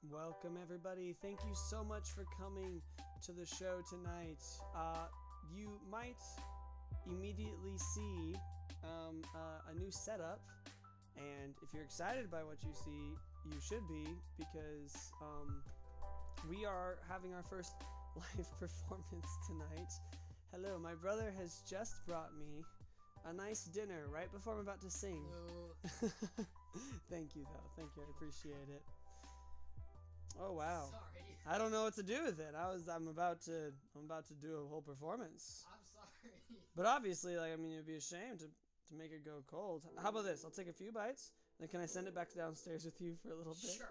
Welcome, everybody. Thank you so much for coming to the show tonight. You might immediately see a new setup, and if you're excited by what you see, you should be, because we are having our first live performance tonight. Hello, my brother has just brought me a nice dinner right before I'm about to sing. Hello. Thank you, though. Thank you. I appreciate it. Oh wow. Sorry. I don't know what to do with it. I'm about to do a whole performance. I'm sorry. But obviously, it'd be a shame to make it go cold. How about this? I'll take a few bites, then can I send it back downstairs with you for a little bit? Sure.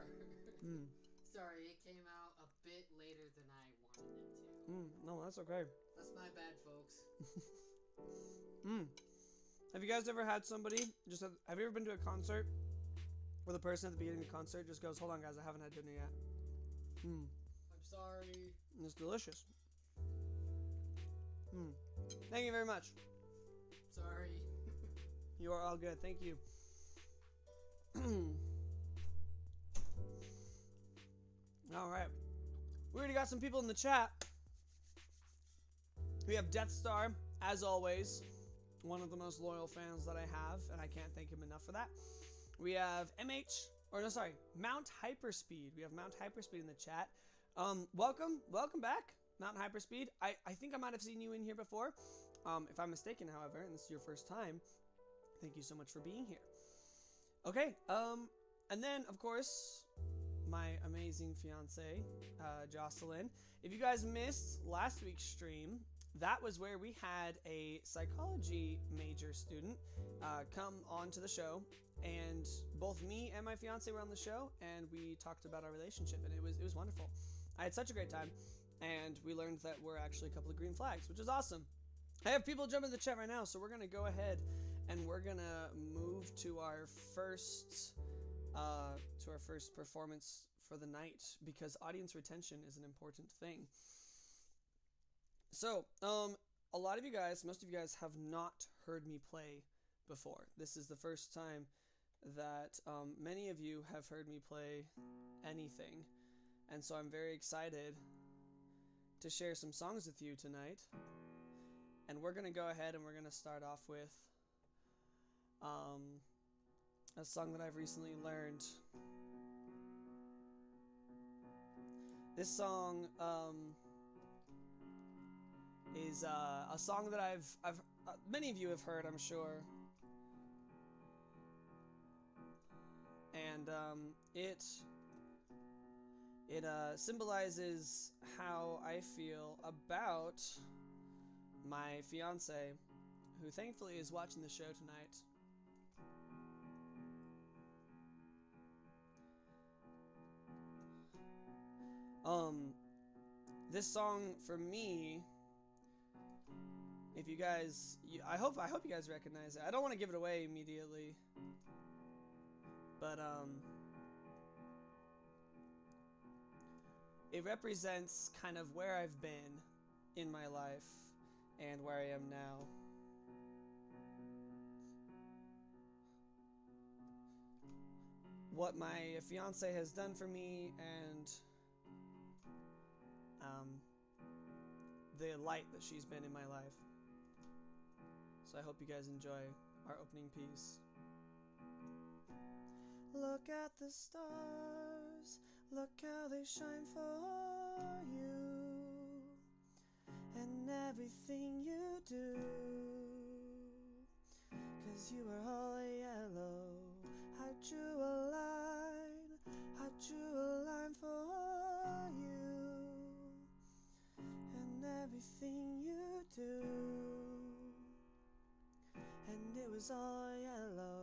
Sorry, it came out a bit later than I wanted it to. No, that's okay. That's my bad, folks. Have you guys ever had somebody have you ever been to a concert where the person at the beginning of the concert just goes, "Hold on, guys, I haven't had dinner yet." I'm sorry. It's delicious. Thank you very much. Sorry. You are all good. Thank you. All right. We already got some people in the chat. We have Death Star, as always, one of the most loyal fans that I have, and I can't thank him enough for that. We have Mount Hyperspeed. We have Mount Hyperspeed in the chat. Welcome back, Mount Hyperspeed. I think I might have seen you in here before. If I'm mistaken, however, and this is your first time, thank you so much for being here. Okay, and then, of course, my amazing fiance, Jocelyn. If you guys missed last week's stream, that was where we had a psychology major student come on to the show, and both me and my fiance were on the show, and we talked about our relationship, and it was wonderful. I had such a great time, and we learned that we're actually a couple of green flags, which is awesome. I have people jumping in the chat right now, so we're gonna go ahead and we're gonna move to our first performance for the night, because audience retention is an important thing. So, a lot of you guys, most of you guys have not heard me play before. This is the first time that many of you have heard me play anything. And so I'm very excited to share some songs with you tonight. And we're going to go ahead and we're going to start off with a song that I've recently learned. This song is a song that I've many of you have heard, I'm sure, and it symbolizes how I feel about my fiance, who thankfully is watching the show tonight. This song for me, if you guys, I hope you guys recognize it. I don't want to give it away immediately, but it represents kind of where I've been in my life and where I am now. What my fiance has done for me, and the light that she's been in my life. So I hope you guys enjoy our opening piece. Look at the stars, look how they shine for you, and everything you do, 'cause you are all yellow. I drew a line for you, and everything you do, and it was all yellow.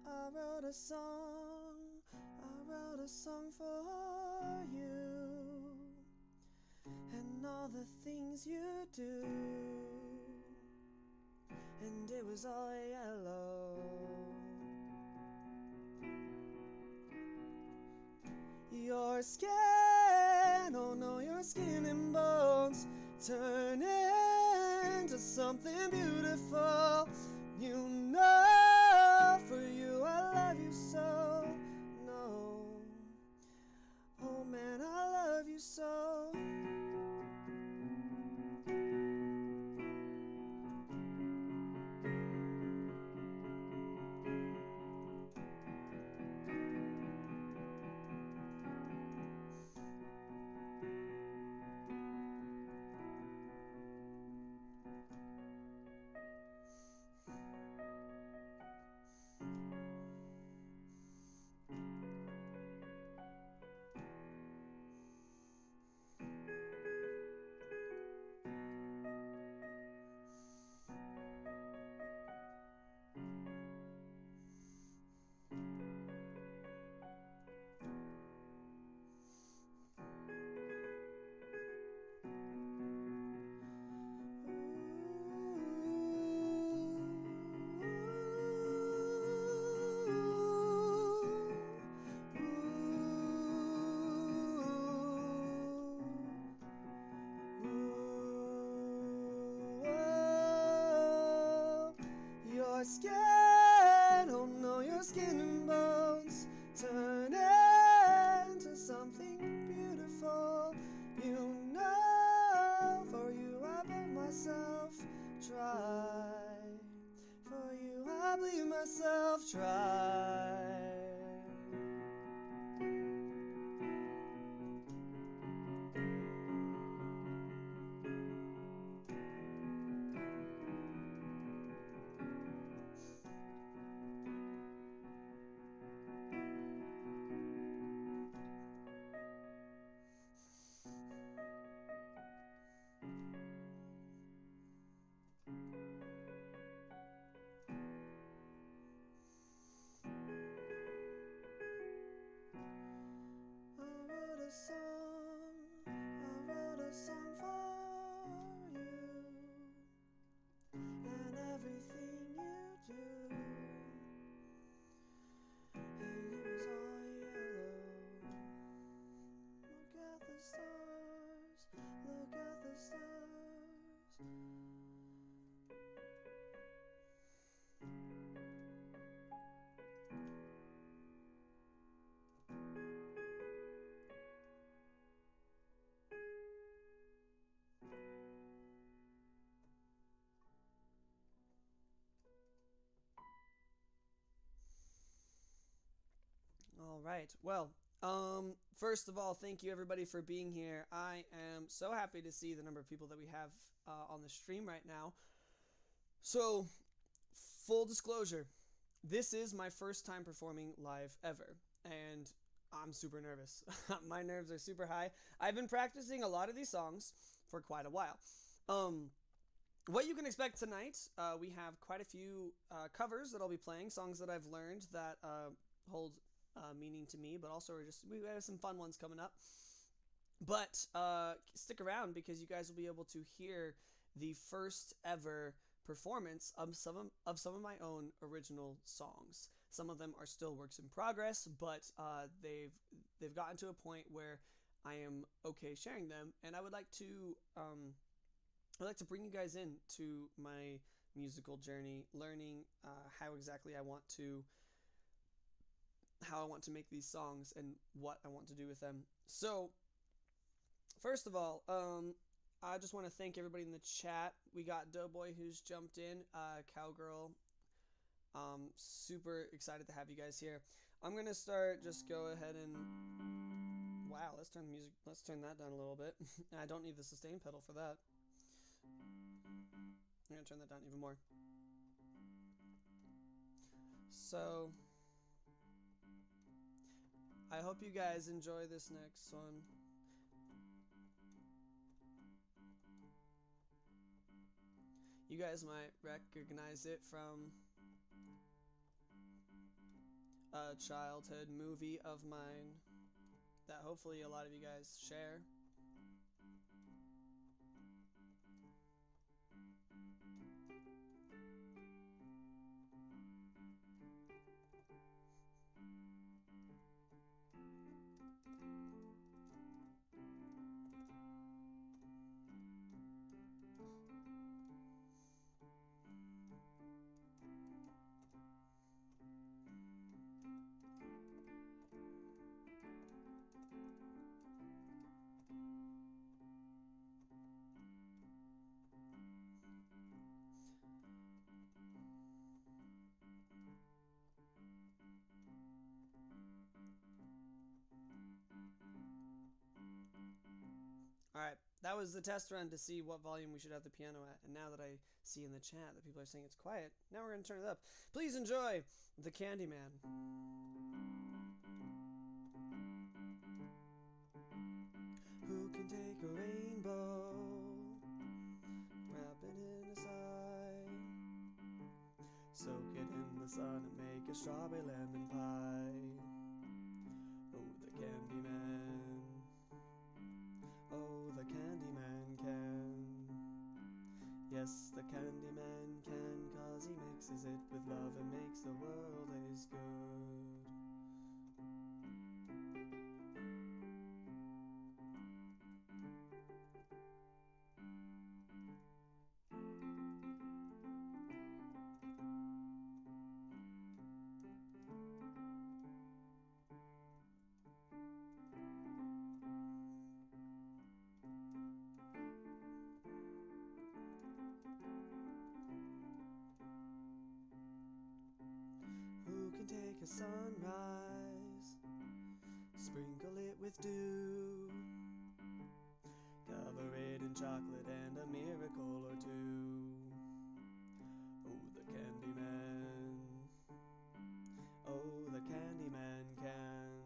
I wrote a song for you, and all the things you do, and it was all yellow. Your skin, oh no, your skin and bones turn into something beautiful. You know, for you I love you so. No, oh man, I love you so. Your skin, oh no, your skin and bones turn into something beautiful. You know, for you I bet myself try. For you I believe myself try. I wrote a song for you, and everything you do, and it was all yellow. Look at the stars, look at the stars. All right. Well, first of all, thank you everybody for being here. I am so happy to see the number of people that we have on the stream right now. So, full disclosure, this is my first time performing live ever, and I'm super nervous. My nerves are super high. I've been practicing a lot of these songs for quite a while. What you can expect tonight, we have quite a few covers that I'll be playing, songs that I've learned that hold meaning to me, but also we have some fun ones coming up. But stick around because you guys will be able to hear the first ever performance of some of my own original songs. Some of them are still works in progress, but they've gotten to a point where I am okay sharing them, and I would like to bring you guys in to my musical journey, learning how exactly I want to make these songs and what I want to do with them. So, first of all, I just want to thank everybody in the chat. We got Doughboy who's jumped in, Cowgirl. Super excited to have you guys here. I'm gonna just go ahead and wow, let's turn that down a little bit. I don't need the sustain pedal for that. I'm gonna turn that down even more. So I hope you guys enjoy this next one. You guys might recognize it from a childhood movie of mine that hopefully a lot of you guys share. that was the test run to see what volume we should have the piano at. And now that I see in the chat that people are saying it's quiet, now we're going to turn it up. Please enjoy The Candyman. Who can take a rainbow, wrap it in a sigh, soak it in the sun and make a strawberry lemon pie? Oh, the Candyman. Oh, the Candyman can. Yes, the Candyman can, 'cause he mixes it with love and makes the world taste good. Who can take a sunrise, sprinkle it with dew, cover it in chocolate and a miracle or two? Oh, the Candyman. Oh, the Candyman can.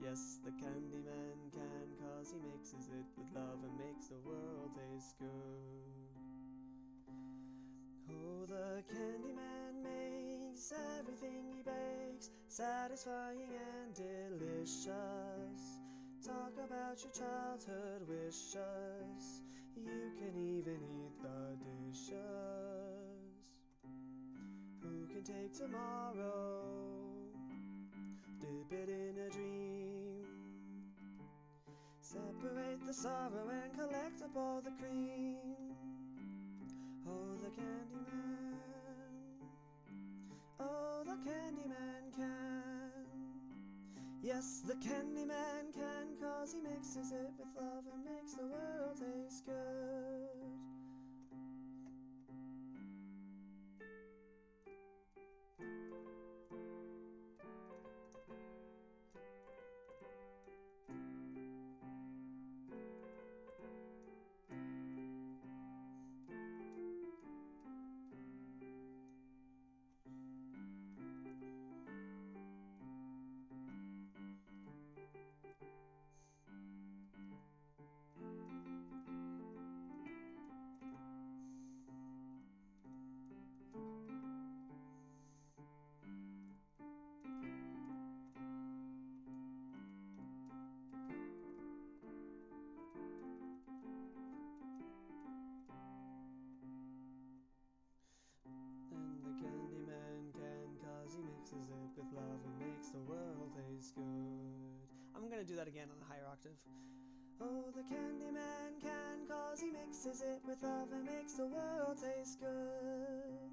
Yes, the Candyman can, 'cause he mixes it with love and makes the world taste good. Oh, the Candyman makes everything he bakes satisfying and delicious. Talk about your childhood wishes, you can even eat the dishes. Who can take tomorrow, dip it in a dream, separate the sorrow and collect up all the cream? Oh, the Candyman. Oh, the Candyman can. Yes, the Candyman can, 'cause he mixes it with love and makes the world taste good. And the Candyman can, 'cause he mixes it with love and makes the world taste good. I'm gonna do that again on a higher octave. Oh, the Candyman can, 'cause he mixes it with love and makes the world taste good.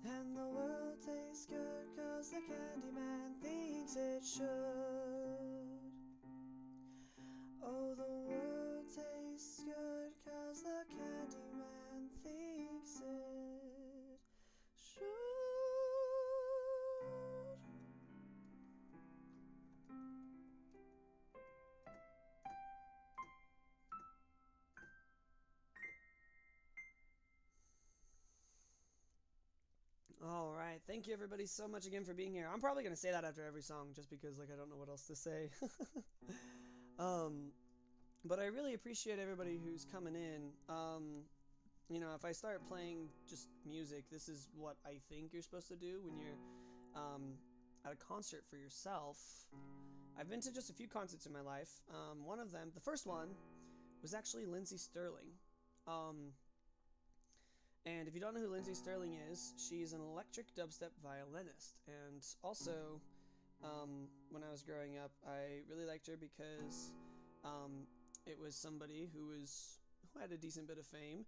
And the world tastes good 'cause the Candyman thinks it should. Oh, the world tastes good 'cause the Candyman thinks it should. All right, thank you everybody so much again for being here. I'm probably gonna say that after every song, just because like I don't know what else to say. But I really appreciate everybody who's coming in. You know, if I start playing just music, this is what I think you're supposed to do when you're at a concert for yourself. I've been to just a few concerts in my life. One of them, the first one, was actually Lindsey Stirling. And if you don't know who Lindsey Stirling is, she's an electric dubstep violinist. And also, when I was growing up, I really liked her because it was somebody who had a decent bit of fame,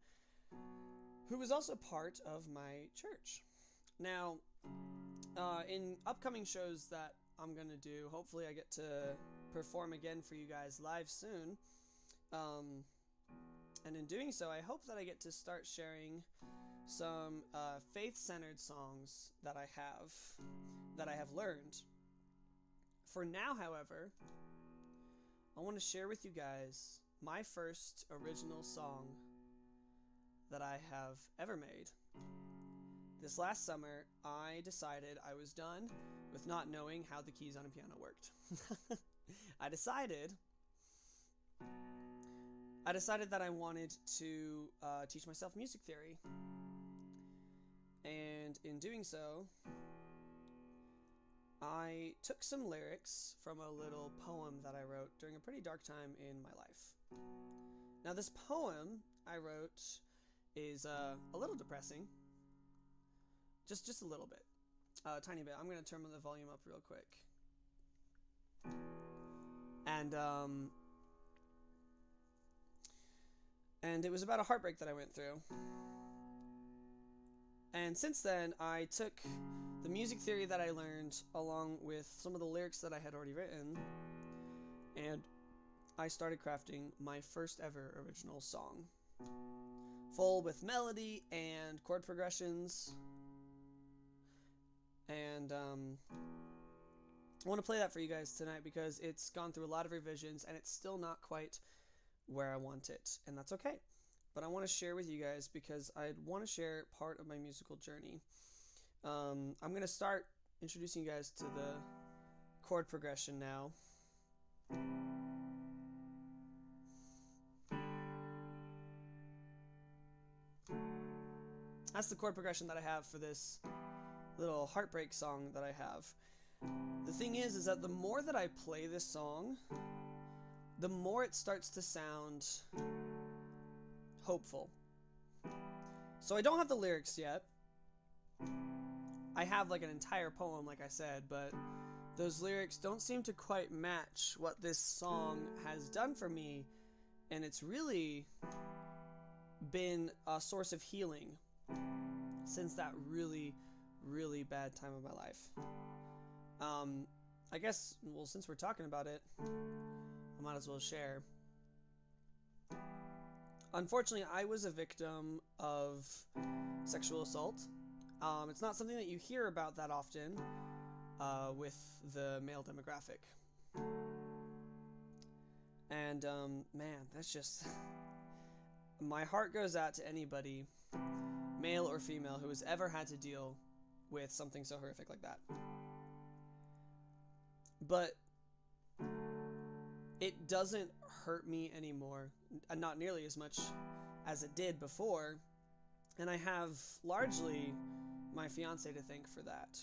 who was also part of my church. Now, in upcoming shows that I'm going to do, hopefully I get to perform again for you guys live soon. And in doing so, I hope that I get to start sharing some faith-centered songs that I have learned. For now, however, I want to share with you guys my first original song that I have ever made. This last summer, I decided I was done with not knowing how the keys on a piano worked. I decided that I wanted to teach myself music theory. And in doing so, I took some lyrics from a little poem that I wrote during a pretty dark time in my life. Now, this poem I wrote is a little depressing. Just a little bit. A tiny bit. I'm going to turn the volume up real quick. And it was about a heartbreak that I went through. And since then, I took the music theory that I learned along with some of the lyrics that I had already written, and I started crafting my first ever original song. Full with melody and chord progressions. And I want to play that for you guys tonight because it's gone through a lot of revisions and it's still not quite where I want it, and that's okay. But I want to share with you guys because I want to share part of my musical journey. I'm going to start introducing you guys to the chord progression now. That's the chord progression that I have for this little heartbreak song that I have. The thing is that the more that I play this song, the more it starts to sound hopeful. So I don't have the lyrics yet. I have like an entire poem, like I said, but those lyrics don't seem to quite match what this song has done for me, and it's really been a source of healing since that really, really bad time of my life. I guess, well, since we're talking about it, I might as well share. Unfortunately, I was a victim of sexual assault. It's not something that you hear about that often with the male demographic. And, man, that's just... My heart goes out to anybody, male or female, who has ever had to deal with something so horrific like that. But it doesn't hurt me anymore, not nearly as much as it did before, and I have largely my fiance to thank for that.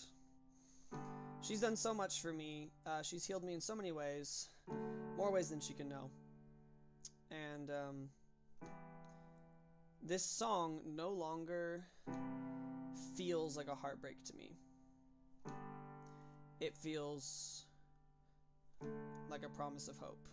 She's done so much for me. She's healed me in so many ways, more ways than she can know. And this song no longer feels like a heartbreak to me. It feels like a promise of hope.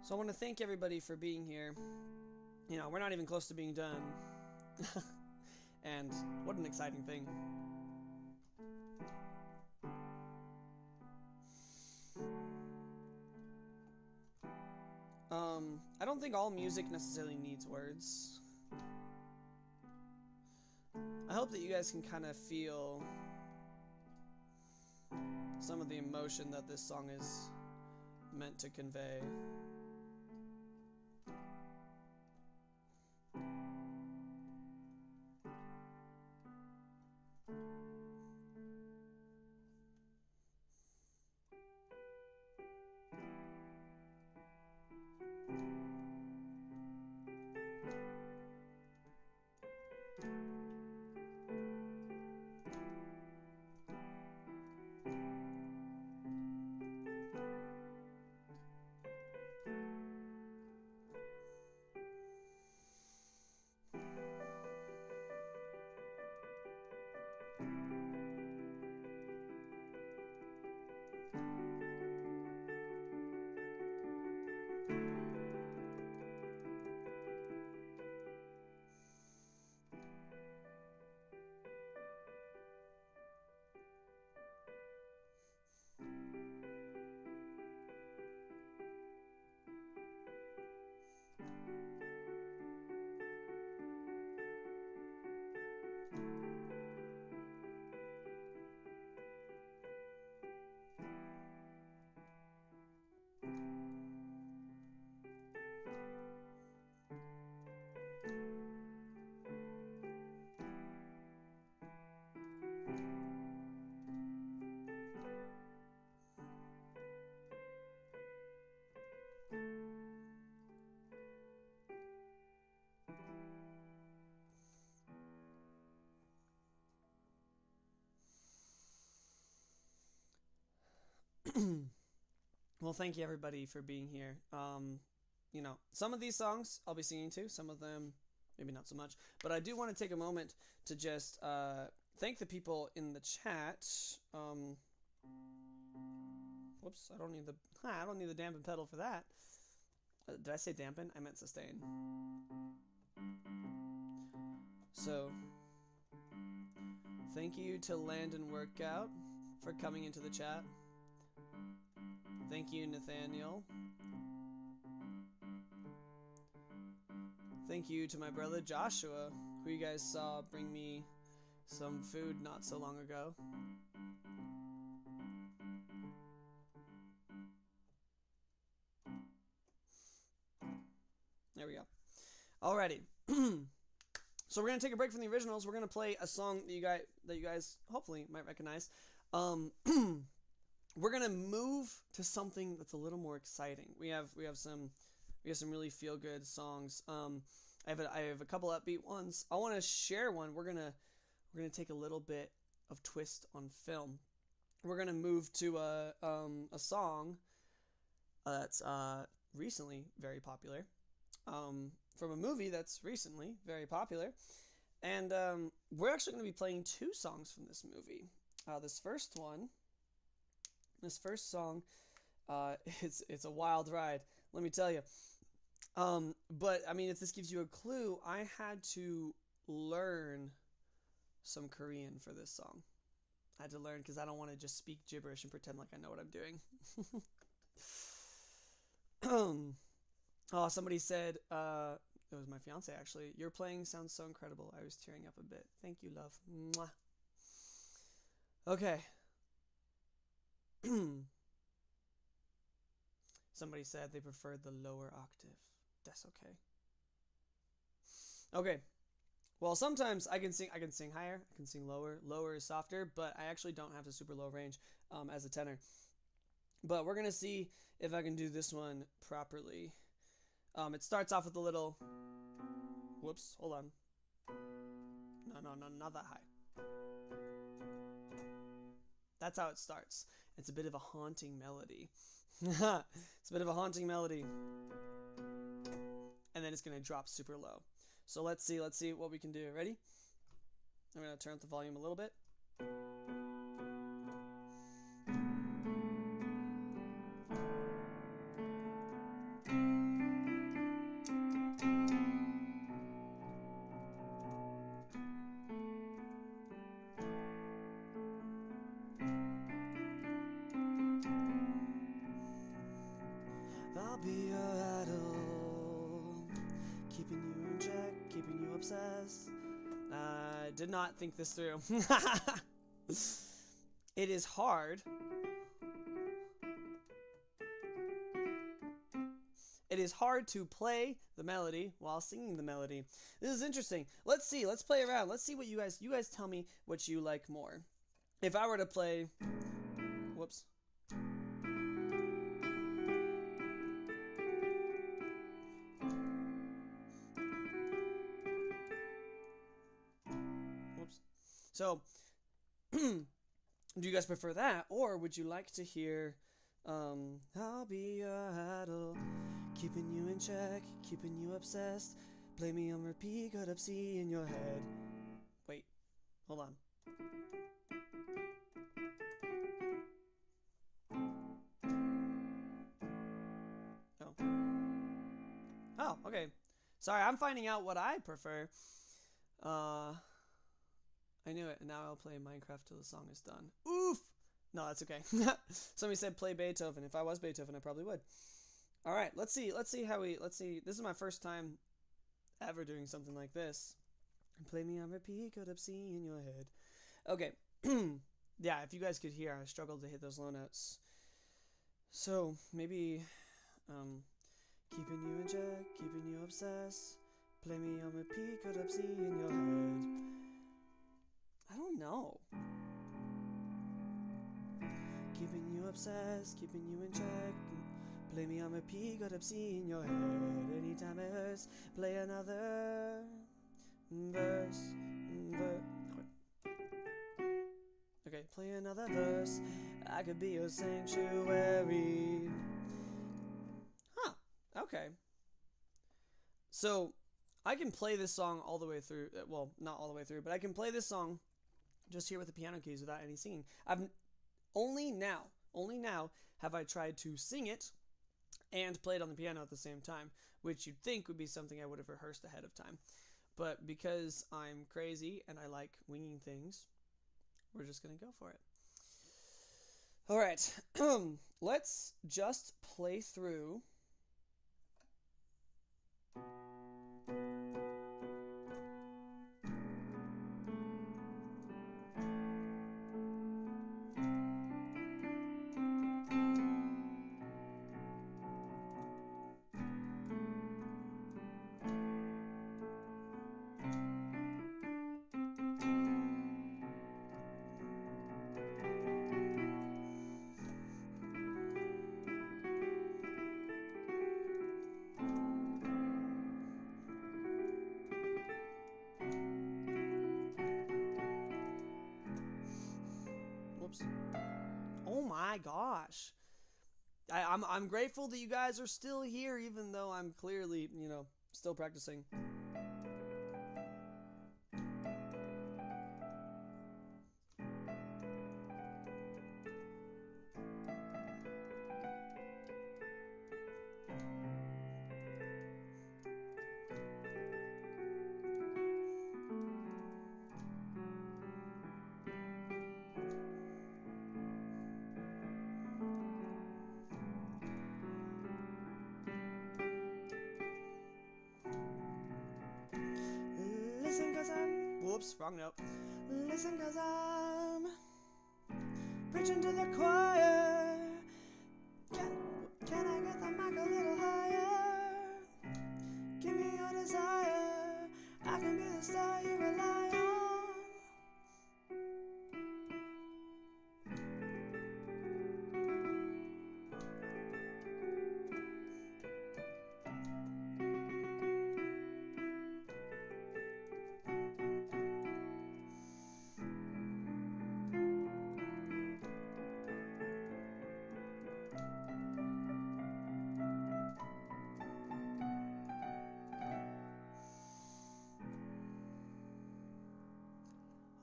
So I want to thank everybody for being here. You know, we're not even close to being done. And what an exciting thing. I don't think all music necessarily needs words. I hope that you guys can kind of feel some of the emotion that this song is meant to convey. Well, thank you everybody for being here. You know, some of these songs I'll be singing to, some of them maybe not so much, but I do want to take a moment to just thank the people in the chat. Whoops, I don't need the dampen pedal for that. Did I say dampen? I meant sustain. So, thank you to Landon Workout for coming into the chat. Thank you, Nathaniel. Thank you to my brother Joshua, who you guys saw bring me some food not so long ago. There we go. Alrighty. So we're gonna take a break from the originals. We're gonna play a song that you guys hopefully might recognize. We're gonna move to something that's a little more exciting. We have some really feel good songs. I have a couple upbeat ones. I want to share one. We're gonna take a little bit of twist on film. We're gonna move to a song that's recently very popular, from a movie that's recently very popular, and we're actually gonna be playing two songs from this movie. This first song, it's a wild ride, let me tell you. But I mean, if this gives you a clue, I had to learn some Korean for this song. I had to learn because I don't want to just speak gibberish and pretend like I know what I'm doing. Oh, somebody said, it was my fiance actually, your playing sounds so incredible. I was tearing up a bit. Thank you, love. Mwah. Okay. Somebody said they preferred the lower octave. That's okay. Okay. Well, sometimes I can sing higher, I can sing lower. Lower is softer, but I actually don't have a super low range as a tenor. But we're gonna see if I can do this one properly. It starts off with a little. Whoops, hold on. No, not that high. That's how it starts. It's a bit of a haunting melody. It's a bit of a haunting melody. And then it's gonna drop super low. So let's see what we can do. Ready? I'm gonna turn up the volume a little bit. I'll be your idol, keeping you in check, keeping you obsessed. I did not think this through. It is hard. It is hard to play the melody while singing the melody. This is interesting. Let's see. Let's play around. Let's see what you guys tell me what you like more. If I were to play, whoops. Whoops. So, do you guys prefer that, or would you like to hear, I'll be your idol, keeping you in check, keeping you obsessed, play me on repeat, got up C in your head. Wait, hold on. Oh, okay. Sorry, I'm finding out what I prefer. I knew it, and now I'll play Minecraft till the song is done. Oof! No, that's okay. Somebody said play Beethoven. If I was Beethoven, I probably would. All right, let's see how let's see. This is my first time ever doing something like this. Play me on repeat, got up C in your head. Okay. Yeah, if you guys could hear, I struggled to hit those low notes. So, maybe, keeping you in check, keeping you obsessed. Play me on repeat, got up C in your head. I don't know. Keeping you obsessed, keeping you in check. Play me on repeat, got up C in your head. Anytime it hurts, play another verse. Okay, play another verse. I could be your sanctuary. Huh, okay. So, I can play this song all the way through. Well, not all the way through, but I can play this song just here with the piano keys without any singing. Only now have I tried to sing it and play it on the piano at the same time, which you'd think would be something I would have rehearsed ahead of time. But because I'm crazy and I like winging things, we're just going to go for it. All right, let's just play through. Whoops. Oh my gosh. I'm grateful that you guys are still here, even though I'm clearly, still practicing. Listen, cause I'm... Whoops, wrong note. Listen, cause I'm preaching to the choir. Can I get the mic a little higher? Give me your desire. I can be the star you rely on.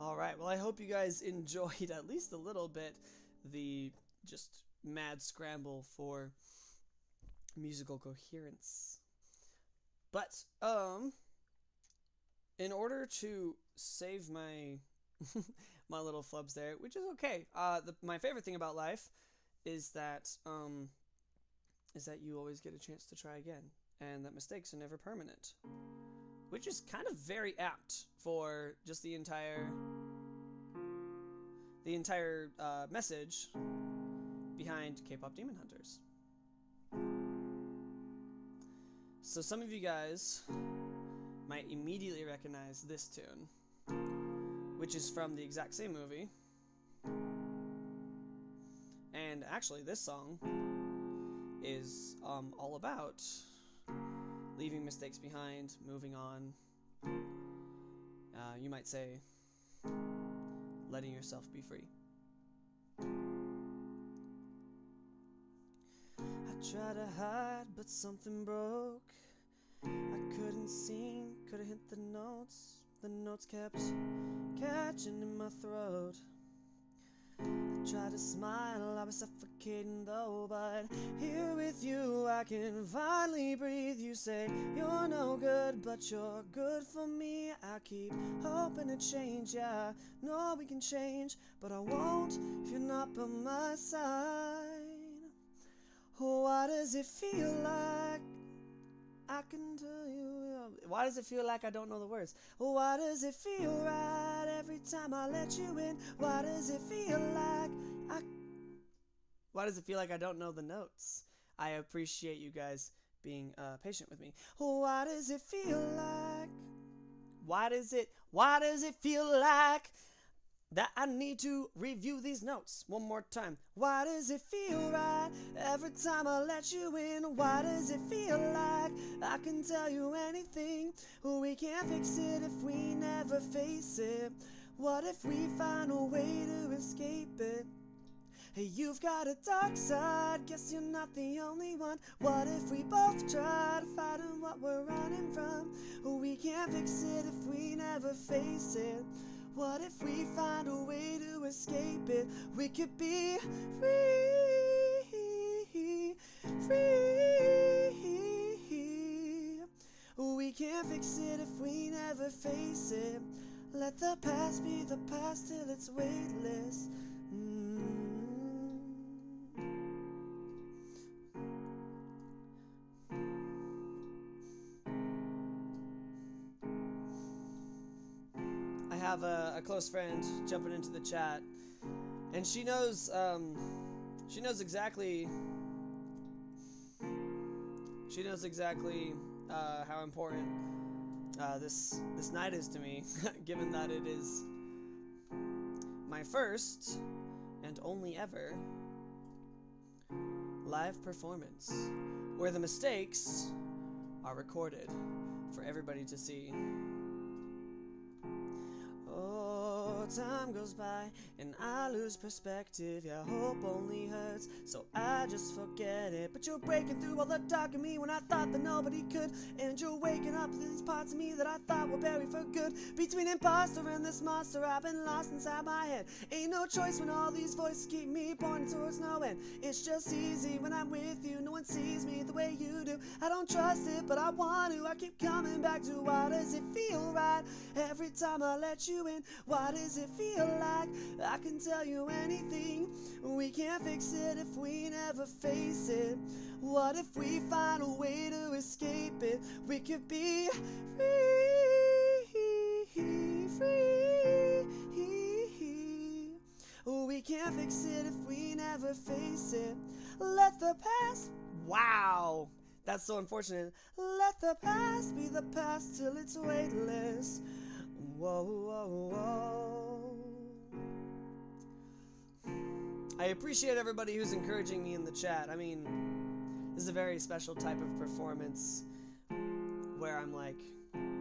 Alright, well I hope you guys enjoyed at least a little bit the just mad scramble for musical coherence. But, in order to save my my little flubs there, which is okay, my favorite thing about life is that, is that you always get a chance to try again, and that mistakes are never permanent. Which is kind of very apt for just the entire message behind K-Pop Demon Hunters. So some of you guys might immediately recognize this tune, which is from the exact same movie. And actually this song is all about leaving mistakes behind, moving on. You might say, letting yourself be free. I tried to hide, but something broke. I couldn't sing, couldn't hit the notes. The notes kept catching in my throat. I tried to smile, I was suffocating though, but here with you I can finally breathe. You say you're no good, but you're good for me. I keep hoping to change, yeah, no we can change, but I won't if you're not by my side. Why does it feel like I can tell you? Why does it feel like I don't know the words? Why does it feel right every time I let you in? Why does it feel like Why does it feel like I don't know the notes? I appreciate you guys being patient with me. Why does it feel like? Why does it feel like that I need to review these notes one more time? Why does it feel right every time I let you in? Why does it feel like I can tell you anything? We can't fix it if we never face it. What if we find a way to escape it? Hey, you've got a dark side, guess you're not the only one. What if we both try to fight on what we're running from? We can't fix it if we never face it. What if we find a way to escape it? We could be free, free. We can't fix it if we never face it. Let the past be the past till it's weightless. I have a close friend jumping into the chat, and she knows exactly how important this night is to me, given that it is my first and only ever live performance where the mistakes are recorded for everybody to see. Time goes by and I lose perspective. Yeah, hope only hurts, so I just forget it. But you're breaking through all the dark in me when I thought that nobody could. And you're waking up to these parts of me that I thought were buried for good. Between imposter and this monster, I've been lost inside my head. Ain't no choice when all these voices keep me pointing towards no end. It's just easy when I'm with you, no one sees me the way you do. I don't trust it, but I want to. I keep coming back to why does it feel right every time I let you in? Why does it feel like I can tell you anything? We can't fix it if we never face it. What if we find a way to escape it? We could be free, free. We can't fix it if we never face it. Let the past... Wow! That's so unfortunate. Let the past be the past till it's weightless. Whoa, whoa, whoa. I appreciate everybody who's encouraging me in the chat. I mean, this is a very special type of performance where I'm like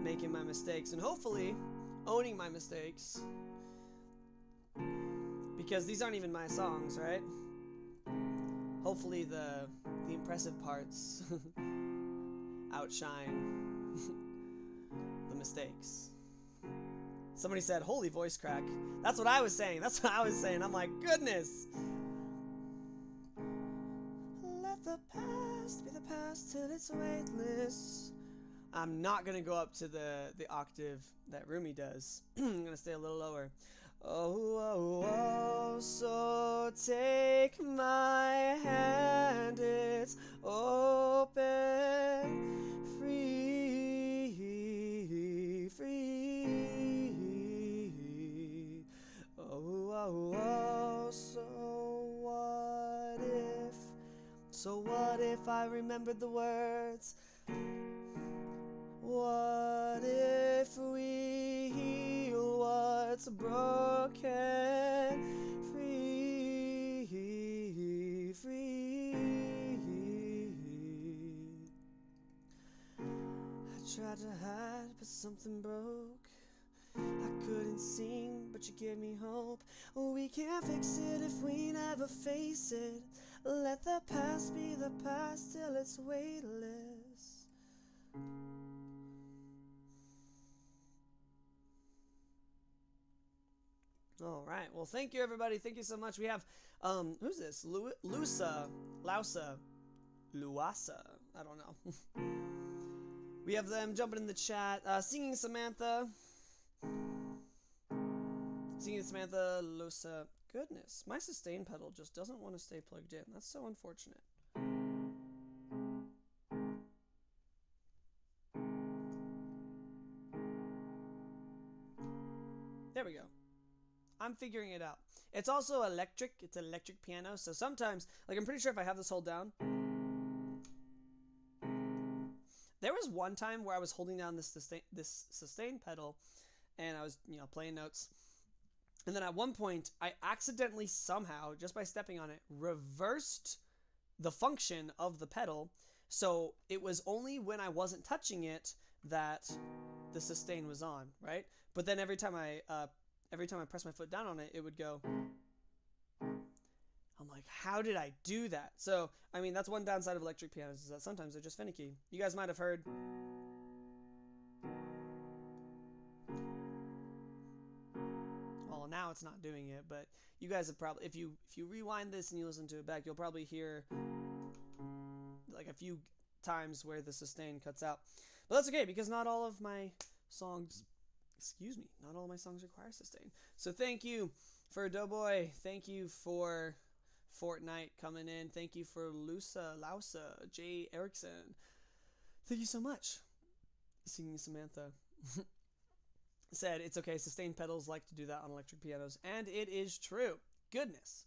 making my mistakes and hopefully owning my mistakes, because these aren't even my songs, right? Hopefully the impressive parts outshine the mistakes. Somebody said, holy voice crack. That's what I was saying. I'm like, goodness. Let the past be the past till it's weightless. I'm not going to go up to the octave that Rumi does. I'm going to stay a little lower. Oh, oh, oh, so take my hand. It's over. if I remembered the words? What if we heal what's broken? Free, free. I tried to hide, but something broke. I couldn't sing, but you gave me hope. We can't fix it if we never face it. Let the past be the past till it's weightless. All right. Well, thank you, everybody. Thank you so much. We have, who's this? Luasa. I don't know. We have them jumping in the chat. Singing Samantha. Lusa. Goodness, my sustain pedal just doesn't want to stay plugged in. That's so unfortunate. There we go. I'm figuring it out. It's also electric. It's an electric piano. So sometimes, like, I'm pretty sure if I have this hold down. There was one time where I was holding down this sustain pedal and I was, playing notes. And then at one point, I accidentally somehow, just by stepping on it, reversed the function of the pedal. So it was only when I wasn't touching it that the sustain was on, right? But then every time I press my foot down on it, it would go. I'm like, how did I do that? So, I mean, that's one downside of electric pianos, is that sometimes they're just finicky. You guys might have heard. Well, now it's not doing it, but you guys have probably, if you rewind this and you listen to it back, you'll probably hear like a few times where the sustain cuts out. But that's okay, because not all of my songs, not all of my songs require sustain. So thank you for Doughboy. Thank you for Fortnite coming in. Thank you for Lausa, Jay Erickson. Thank you so much. Singing Samantha. Said it's okay, sustain pedals like to do that on electric pianos, and it is true. Goodness.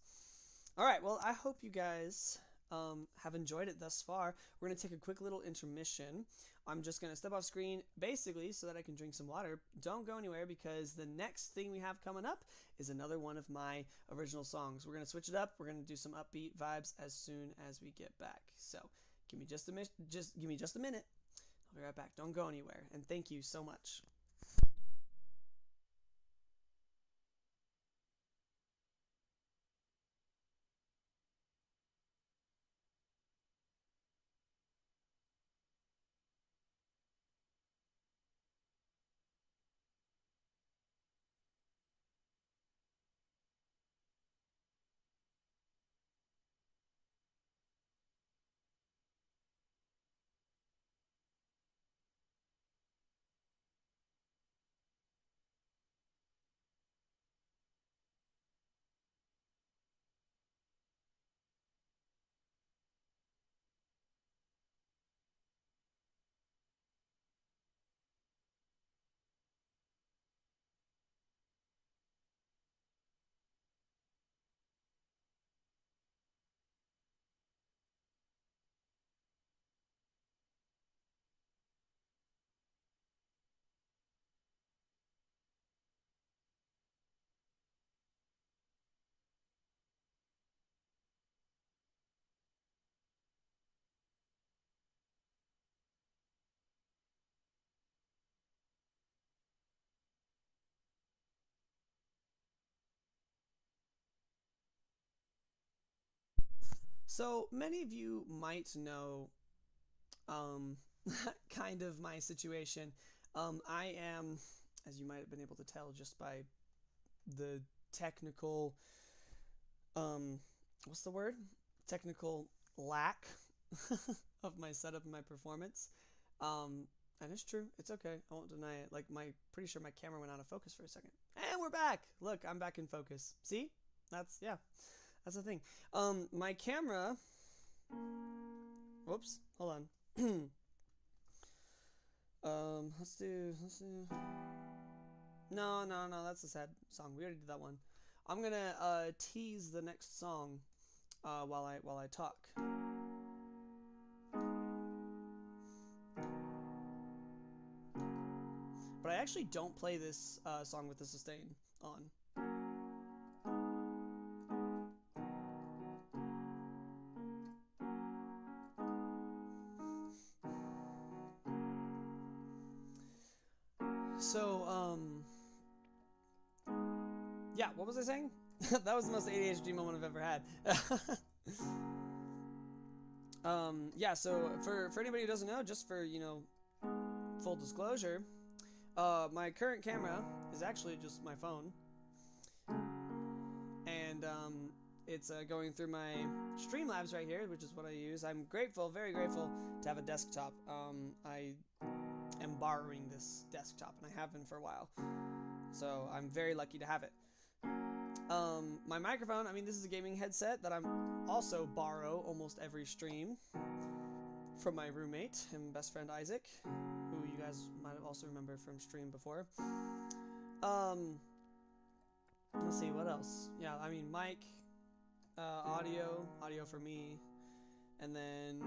All right, well, I hope you guys have enjoyed it thus far. We're going to take a quick little intermission. I'm just going to step off screen basically so that I can drink some water. Don't go anywhere, because the next thing we have coming up is another one of my original songs. We're going to switch it up. We're going to do some upbeat vibes as soon as we get back. So give me just a minute. I'll be right back. Don't go anywhere, and thank you so much. So many of you might know kind of my situation. I am, as you might have been able to tell just by the technical, what's the word? Technical lack of my setup and my performance. And it's true. It's okay. I won't deny it. Like, pretty sure my camera went out of focus for a second. And we're back. Look, I'm back in focus. See? That's the thing. My camera. Whoops. Hold on. Let's do. No, that's a sad song. We already did that one. I'm gonna tease the next song while I talk. but I actually don't play this song with the sustain on. So, yeah, what was I saying? That was the most ADHD moment I've ever had. Yeah, so for anybody who doesn't know, just for, you know, full disclosure, my current camera is actually just my phone. And, it's going through my Streamlabs right here, which is what I use. I'm grateful, very grateful to have a desktop. I am borrowing this desktop, and I have been for a while. So I'm very lucky to have it. My microphone, I mean, this is a gaming headset that I'm also borrow almost every stream from my roommate and best friend Isaac, who you guys might have also remembered from stream before. Let's see, what else? Yeah, I mean, mic, audio for me, and then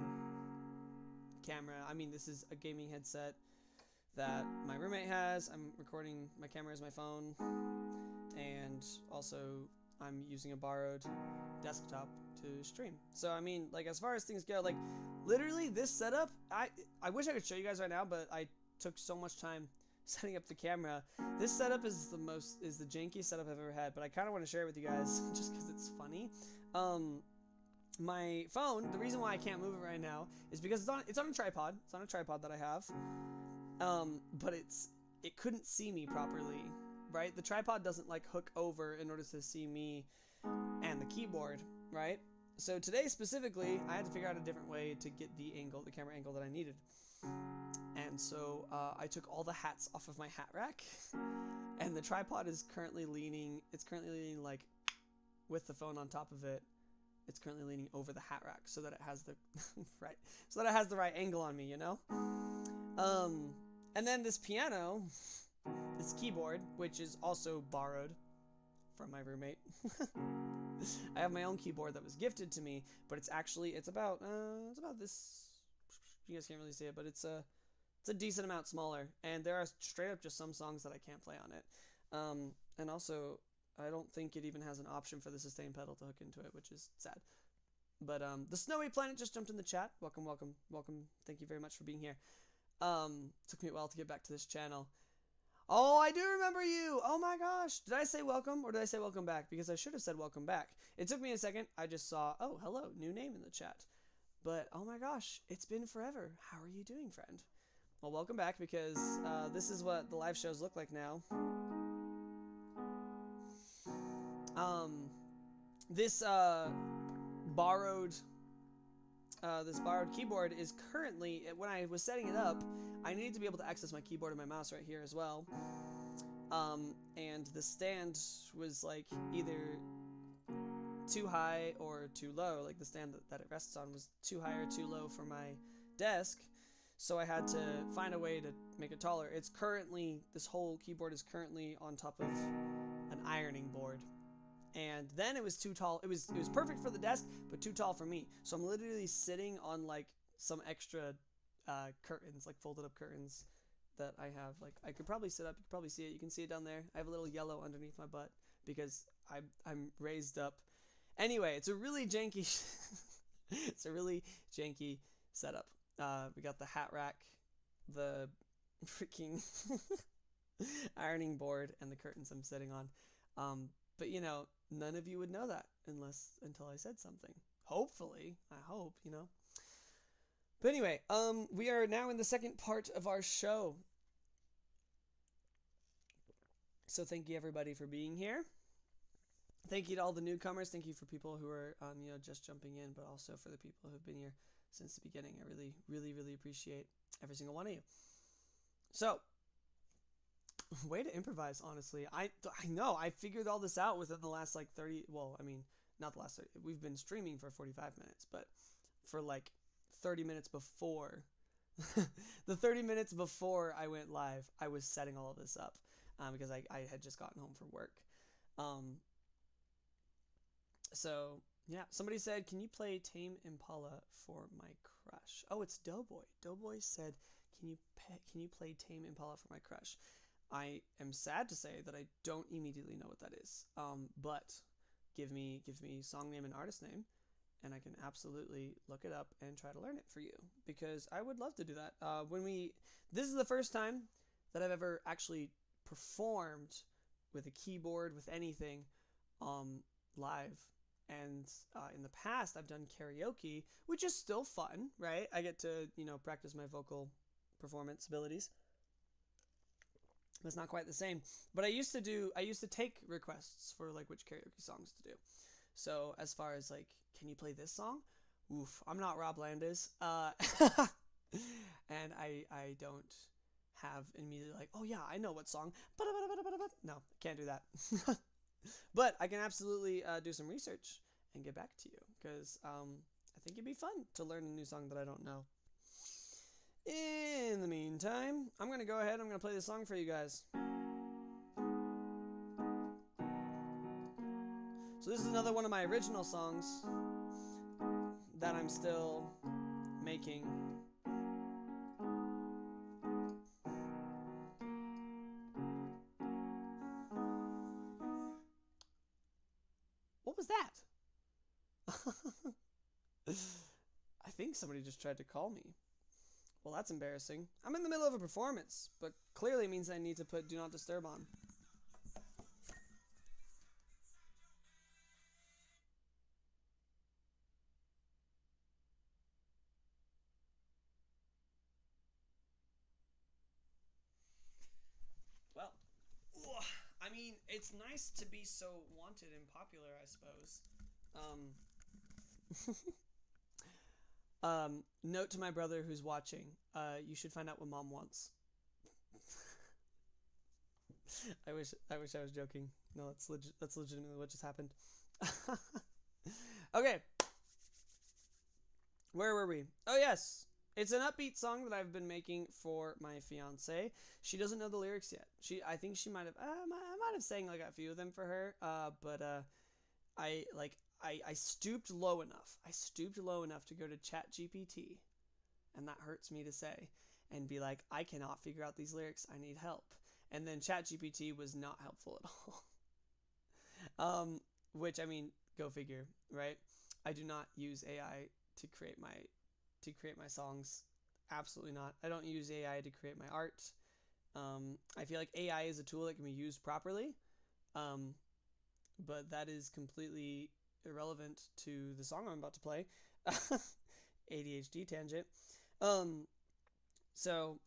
camera. I mean, this is a gaming headset that my roommate has. I'm recording, my camera is my phone, and also I'm using a borrowed desktop to stream. So I mean, like, as far as things go, like, literally this setup, I wish I could show you guys right now, but I took so much time setting up the camera. This setup is the jankiest setup I've ever had, but I kind of want to share it with you guys just because it's funny. My phone, the reason why I can't move it right now is because it's on a tripod. It's on a tripod that I have. But it couldn't see me properly, right? The tripod doesn't like hook over in order to see me and the keyboard, right? So today specifically, I had to figure out a different way to get the camera angle that I needed. And so I took all the hats off of my hat rack, and the tripod is currently leaning, like with the phone on top of it. It's currently leaning over the hat rack so that it has the the right angle on me, you know? And then this piano, this keyboard, which is also borrowed from my roommate. I have my own keyboard that was gifted to me, but it's about this. You guys can't really see it, but it's a decent amount smaller, and there are straight up just some songs that I can't play on it. And also, I don't think it even has an option for the sustain pedal to hook into it, which is sad. But the Snowy Planet just jumped in the chat. Welcome, welcome, welcome. Thank you very much for being here. Took me a while to get back to this channel. Oh, I do remember you! Oh my gosh! Did I say welcome, or did I say welcome back? Because I should have said welcome back. It took me a second. I just saw, oh, hello, new name in the chat. But, oh my gosh, it's been forever. How are you doing, friend? Well, welcome back, because this is what the live shows look like now. This borrowed keyboard is currently, when I was setting it up, I needed to be able to access my keyboard and my mouse right here as well. And the stand was like either too high or too low. Like the stand that it rests on was too high or too low for my desk. So I had to find a way to make it taller. It's currently, this whole keyboard is currently on top of an ironing board. And then it was too tall. It was perfect for the desk, but too tall for me. So I'm literally sitting on like some extra curtains, like folded up curtains that I have. Like I could probably sit up. You could probably see it. You can see it down there. I have a little yellow underneath my butt because I'm raised up. Anyway, it's a really janky. It's a really janky setup. We got the hat rack, the freaking ironing board, and the curtains I'm sitting on. But you know, none of you would know that until I said something. Hopefully, I hope, you know. But anyway, we are now in the second part of our show. So thank you everybody for being here. Thank you to all the newcomers. Thank you for people who are you know, just jumping in, but also for the people who've been here since the beginning. I really, really, really appreciate every single one of you. So, way to improvise, honestly. I know, I figured all this out within the last, like, 30, well, I mean, not the last 30, we've been streaming for 45 minutes, but for, like, 30 minutes before, the 30 minutes before I went live, I was setting all of this up, because I had just gotten home from work. So, yeah, somebody said, can you play Tame Impala for my crush? Oh, it's Doughboy. Doughboy said, can you play Tame Impala for my crush? I am sad to say that I don't immediately know what that is. But give me song name and artist name, and I can absolutely look it up and try to learn it for you, because I would love to do that. This is the first time that I've ever actually performed with a keyboard, with anything, live. And in the past, I've done karaoke, which is still fun, right? I get to, practice my vocal performance abilities. But it's not quite the same. But I used to take requests for like which karaoke songs to do. So as far as like, can you play this song? Oof, I'm not Rob Landis. And I don't have immediately like, oh yeah, I know what song. No, can't do that. But I can absolutely do some research and get back to you, because I think it'd be fun to learn a new song that I don't know. In the meantime, I'm going to go ahead, I'm going to play this song for you guys. So this is another one of my original songs that I'm still making. What was that? I think somebody just tried to call me. Well, that's embarrassing. I'm in the middle of a performance, but clearly means I need to put Do Not Disturb on. Well, I mean, it's nice to be so wanted and popular, I suppose. Note to my brother who's watching, you should find out what mom wants. I wish I was joking. No, that's legitimately what just happened. Okay. Where were we? Oh yes. It's an upbeat song that I've been making for my fiance. She doesn't know the lyrics yet. I think she might have I might have sang like a few of them for her. But I stooped low enough. I stooped low enough to go to ChatGPT, and that hurts me to say, and be like, I cannot figure out these lyrics. I need help. And then ChatGPT was not helpful at all. Which, I mean, go figure, right? I do not use AI to create my songs. Absolutely not. I don't use AI to create my art. I feel like AI is a tool that can be used properly, but that is completely irrelevant to the song I'm about to play. ADHD tangent. So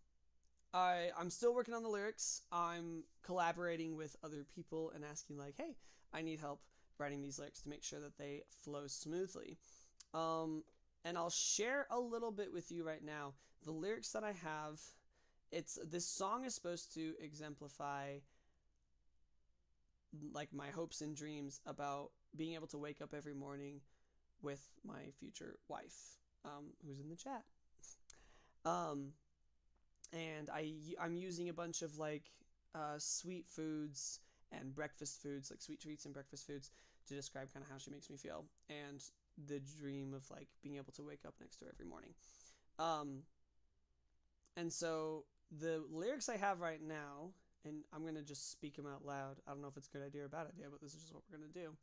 I'm still working on the lyrics. I'm collaborating with other people and asking like, hey, I need help writing these lyrics to make sure that they flow smoothly. And I'll share a little bit with you right now. The lyrics that I have, this song is supposed to exemplify like my hopes and dreams about being able to wake up every morning with my future wife, who's in the chat. And I'm using a bunch of like sweet foods and breakfast foods, like sweet treats and breakfast foods, to describe kind of how she makes me feel, and the dream of like being able to wake up next to her every morning. And so the lyrics I have right now, and I'm gonna just speak them out loud. I don't know if it's a good idea or a bad idea, but this is just what we're gonna do.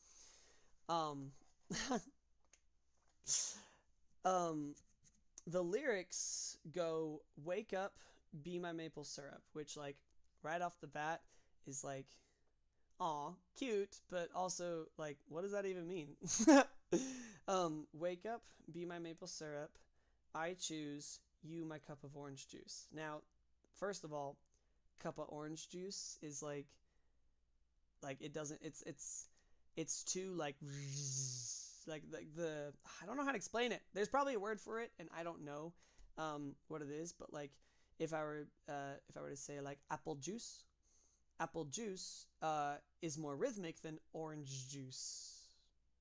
The lyrics go, wake up, be my maple syrup, which like right off the bat is like, aw, cute, but also like, what does that even mean? Wake up, be my maple syrup, I choose you, my cup of orange juice. Now, first of all, cup of orange juice is like it doesn't, it's too like the, I don't know how to explain it. There's probably a word for it, and I don't know what it is, but like if I were to say like apple juice is more rhythmic than orange juice.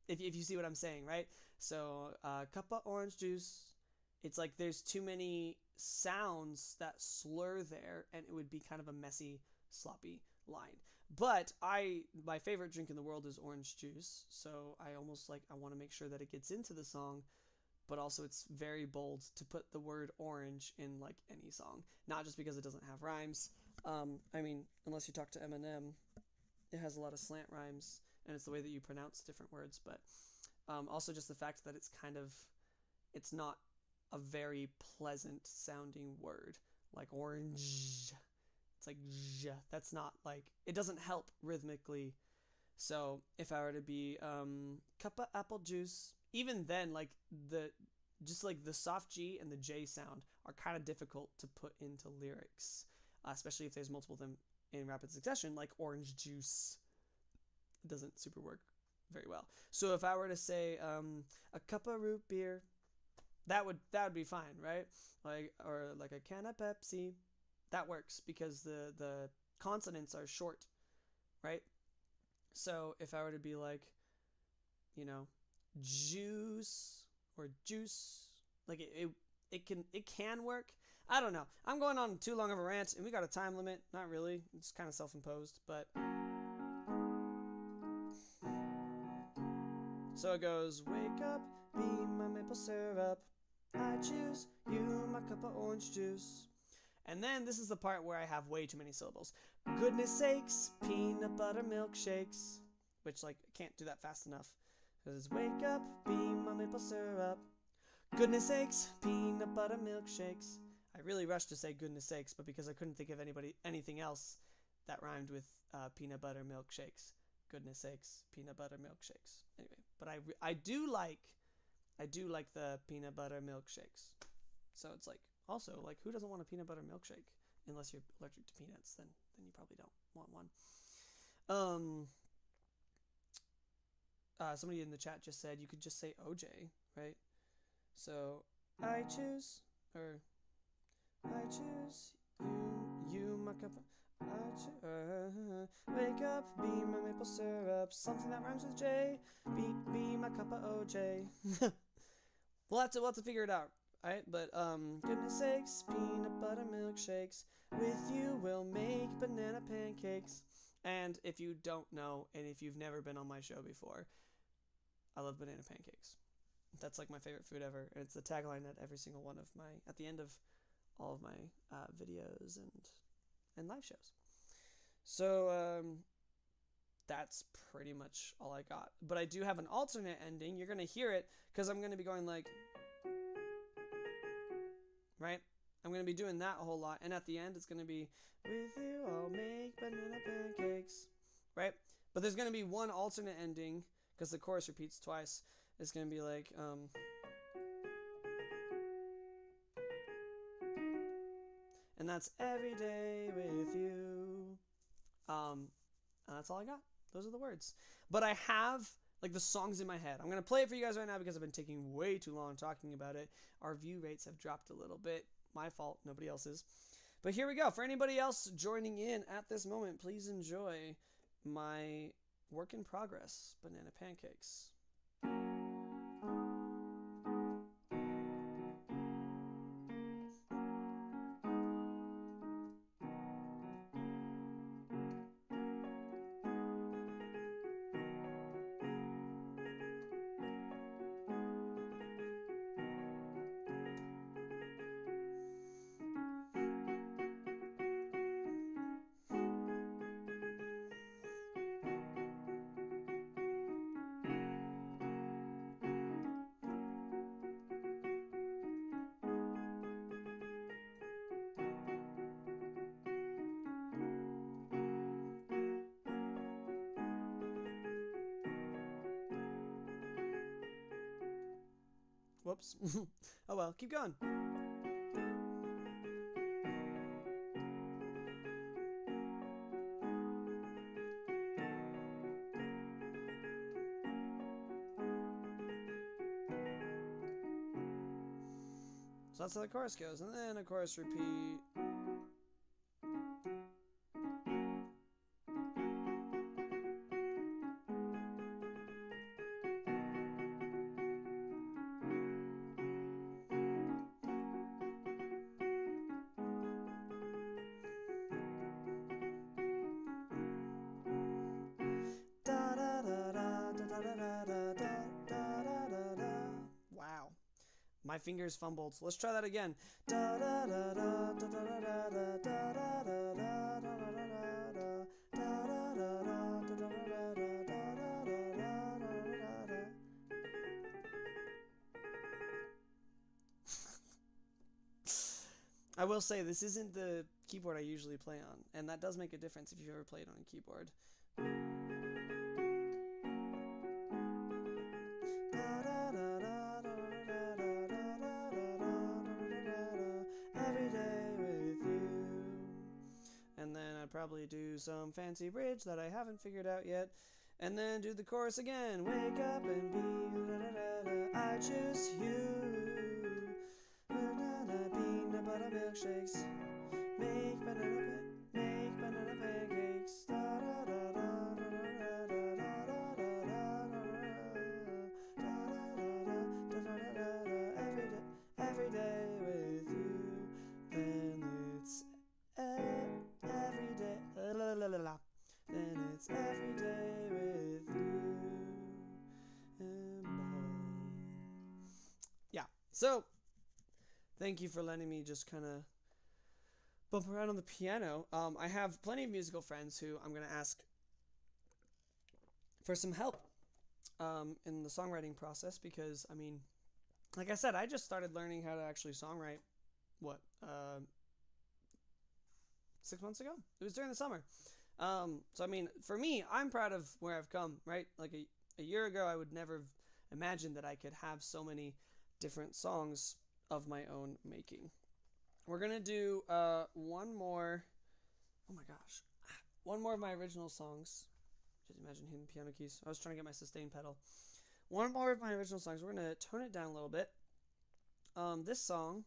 If you see what I'm saying, right? So cup of orange juice, it's like there's too many sounds that slur there, and it would be kind of a messy, sloppy line. But my favorite drink in the world is orange juice, so I want to make sure that it gets into the song, but also it's very bold to put the word orange in like any song. Not just because it doesn't have rhymes, I mean, unless you talk to Eminem, it has a lot of slant rhymes, and it's the way that you pronounce different words, but also just the fact that it's not a very pleasant sounding word, like orange. It's like j. That's not like, it doesn't help rhythmically. So if I were to be cup of apple juice, even then, like the soft G and the J sound are kind of difficult to put into lyrics, especially if there's multiple of them in rapid succession, like orange juice. It doesn't super work very well. So if I were to say a cup of root beer, that would be fine, right? Like, or like a can of Pepsi, that works because the consonants are short, right? So if I were to be like, you know, juice or juice, like it can work. I don't know. I'm going on too long of a rant, and we got a time limit. Not really. It's kind of self-imposed, but so it goes, wake up, be my maple syrup. I choose you, my cup of orange juice. And then this is the part where I have way too many syllables. Goodness sakes, peanut butter milkshakes. Which, like, I can't do that fast enough. Because it's wake up, be my maple syrup. Goodness sakes, peanut butter milkshakes. I really rushed to say goodness sakes, but because I couldn't think of anything else that rhymed with peanut butter milkshakes. Goodness sakes, peanut butter milkshakes. Anyway, but I do like the peanut butter milkshakes. So it's like, also, like, who doesn't want a peanut butter milkshake? Unless you're allergic to peanuts, then you probably don't want one. Somebody in the chat just said you could just say OJ, right? So I choose you my cup of wake up, be my maple syrup, something that rhymes with J, be my cup of OJ. we'll have to figure it out. Alright, but goodness sakes, peanut butter milkshakes. With you we'll make banana pancakes. And if you don't know, and if you've never been on my show before, I love banana pancakes. That's like my favorite food ever. And it's the tagline at every single one of at the end of all of my videos and live shows. So that's pretty much all I got. But I do have an alternate ending. You're going to hear it because I'm going to be going like, right? I'm going to be doing that a whole lot. And at the end, it's going to be, with you, I'll make banana pancakes, right? But there's going to be one alternate ending because the chorus repeats twice. It's going to be like, and that's every day with you. And that's all I got. Those are the words. But I have, like, the songs in my head. I'm going to play it for you guys right now because I've been taking way too long talking about it. Our view rates have dropped a little bit. My fault. Nobody else's. But here we go. For anybody else joining in at this moment, please enjoy my work in progress, banana pancakes. Whoops. Oh well, keep going. So that's how the chorus goes, and then a chorus repeat. Wow. My my fingers fumbled. So let's try that again. I will say this isn't the keyboard I usually play on, and that does make a difference if you've ever played on a keyboard. Every day with you. And then I'd probably do some fancy bridge that I haven't figured out yet. And then do the chorus again. Wake up and be, I choose you. Peanut butter milkshakes. Make banana pancakes. Every day with you. Then it's every day. Then it's every day with you. Yeah. So, thank you for letting me just kind of bump around on the piano. I have plenty of musical friends who I'm going to ask for some help in the songwriting process because, I mean, like I said, I just started learning how to actually songwrite, 6 months ago? It was during the summer. So, I mean, for me, I'm proud of where I've come, right? Like a year ago, I would never have imagined that I could have so many different songs of my own making. We're going to do one more of my original songs. Just imagine hitting the piano keys. I was trying to get my sustain pedal. One more of my original songs. We're going to tone it down a little bit. This song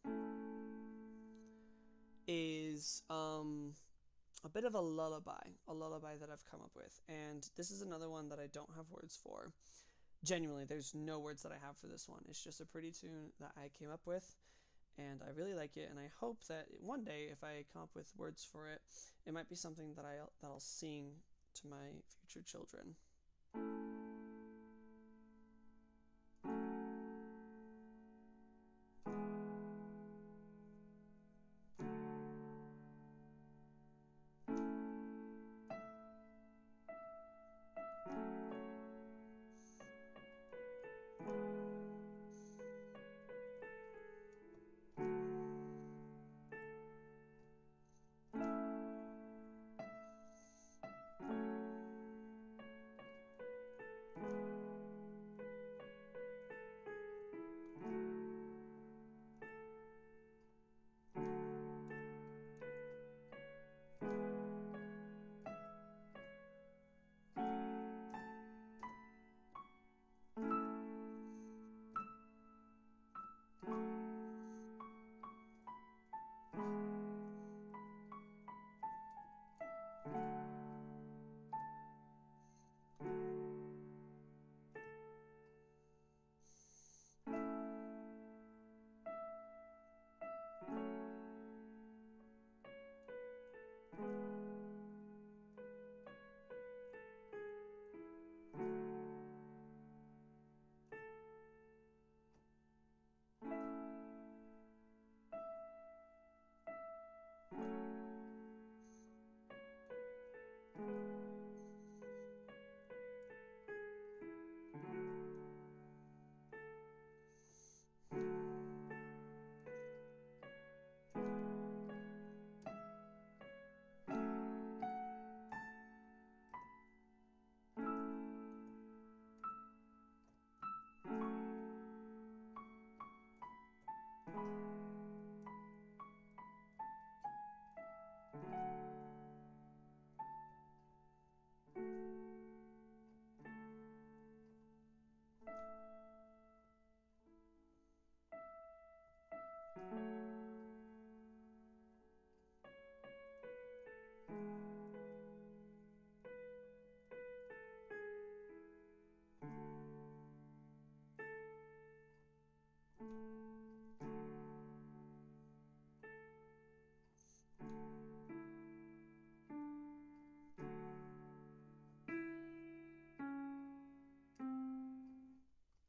is a bit of a lullaby that I've come up with. And this is another one that I don't have words for. Genuinely, there's no words that I have for this one. It's just a pretty tune that I came up with, and I really like it, and I hope that one day, if I come up with words for it, it might be something that I'll sing to my future children.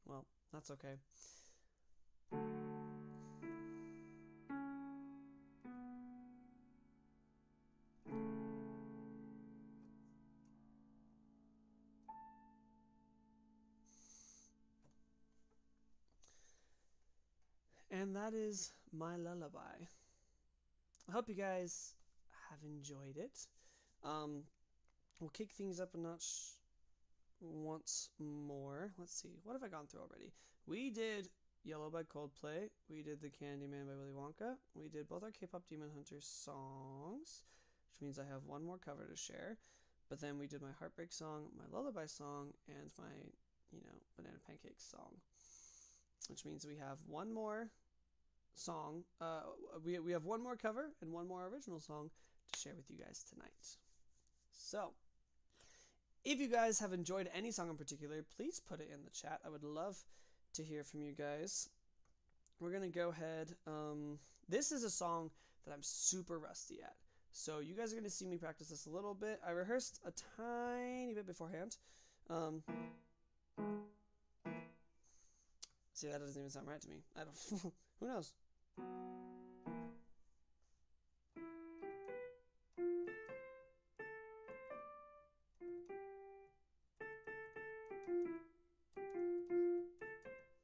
Well, that's okay. And that is my lullaby. I hope you guys have enjoyed it. We'll kick things up a notch once more. Let's see. What have I gone through already? We did Yellow by Coldplay. We did The Candyman by Willy Wonka. We did both our K-Pop Demon Hunters songs, which means I have one more cover to share. But then we did my Heartbreak song, my Lullaby song, and my, Banana Pancakes song. Which means we have one more song. We have one more cover and one more original song to share with you guys tonight. So, if you guys have enjoyed any song in particular, please put it in the chat. I would love to hear from you guys. We're going to go ahead. This is a song that I'm super rusty at. So you guys are going to see me practice this a little bit. I rehearsed a tiny bit beforehand. See, that doesn't even sound right to me. I don't. Who knows?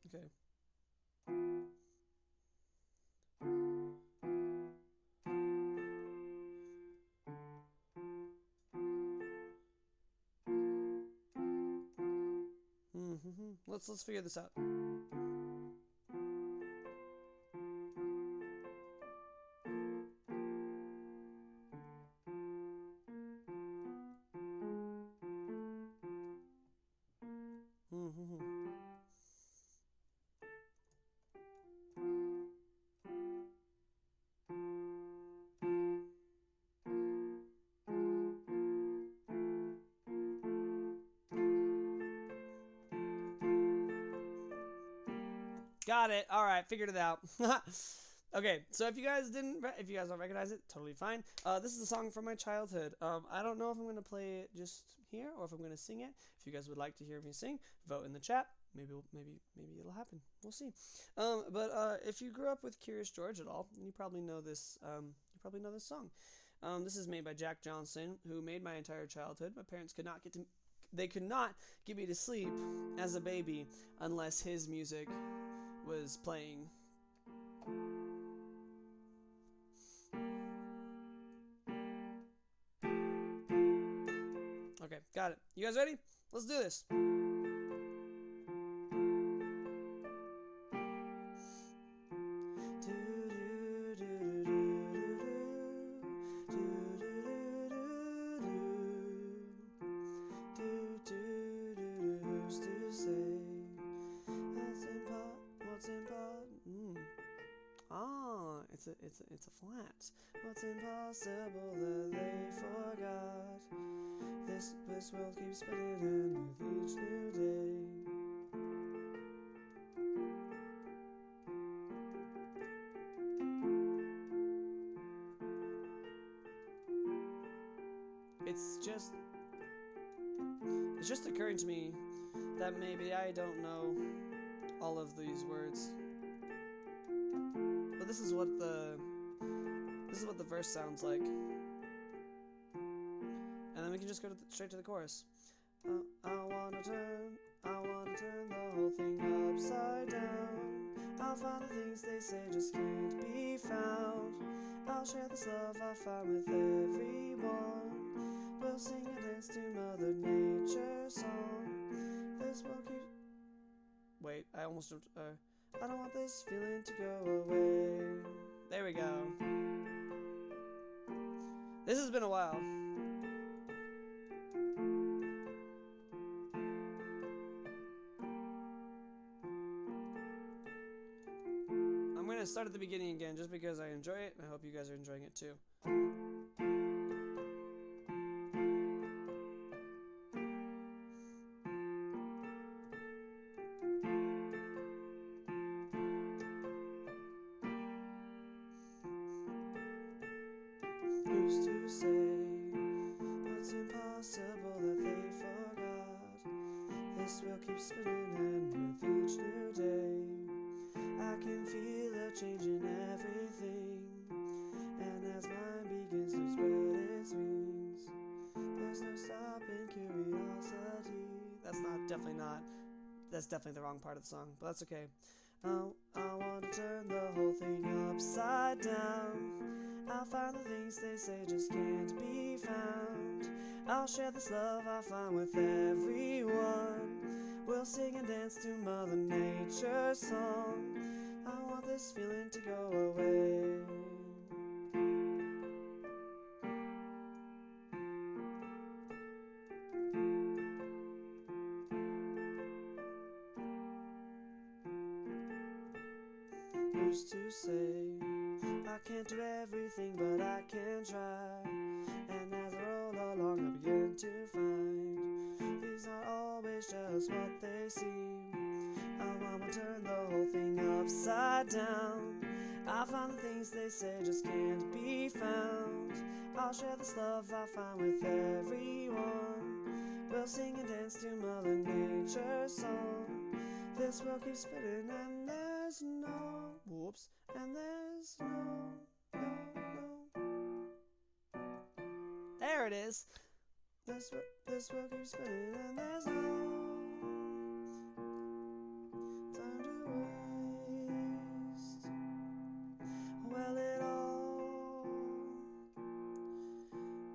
Okay. Let's figure this out. Got it. All right, figured it out. Okay, so if you guys don't recognize it, totally fine. This is a song from my childhood. I don't know if I'm gonna play it just here or if I'm gonna sing it. If you guys would like to hear me sing, vote in the chat. Maybe it'll happen. We'll see. But if you grew up with Curious George at all, you probably know this. Song. This is made by Jack Johnson, who made my entire childhood. My parents could not get me to sleep as a baby unless his music was playing. Okay, got it. You guys ready? Let's do this. It's a flat. What's impossible that they forgot? This world keeps spinning with each new day. It's just occurring to me that maybe I don't know all of these words. But this is what the verse sounds like. And then we can just go straight to the chorus. I wanna turn the whole thing upside down. I'll find the things they say just can't be found. I'll share this love I found with everyone. We'll sing and dance to Mother Nature's song. This will keep... Wait, I almost jumped... I don't want this feeling to go away. There we go. This has been a while. I'm going to start at the beginning again just because I enjoy it, and I hope you guys are enjoying it too. Who's to say what's impossible that they forgot? This will keep spinning and with each new day I can feel a change in everything. And as mine begins to spread its wings, there's no stopping curiosity. That's definitely the wrong part of the song, but that's okay. I want to turn the whole thing upside down. I'll find the things they say just can't be found. I'll share this love I find with everyone. We'll sing and dance to Mother Nature's song. I want this feeling to go away. Used to say I can't do everything, but I can try. And as I roll along, I begin to find these aren't always just what they seem. I want to turn the whole thing upside down. I find the things they say just can't be found. I'll share this love I find with everyone. We'll sing and dance to Mother Nature's song. This world keeps spinning and there's no, whoops, and there's no. There it is. This world keeps spinning and there's no time to waste. Well, it all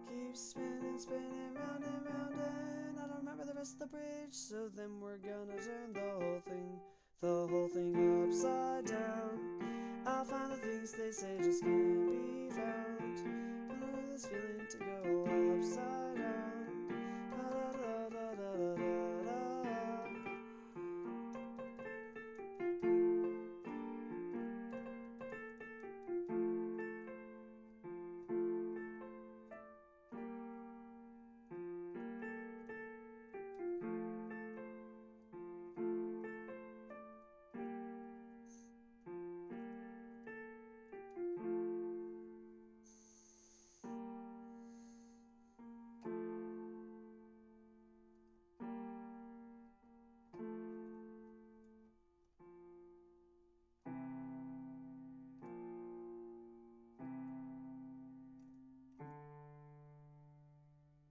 keeps spinning round and round, and I don't remember the rest of the bridge. So then we're gonna turn the whole thing upside down. I'll find the things they say just can't be found. I want this feeling to go upside down. Da, da, da, da, da, da, da.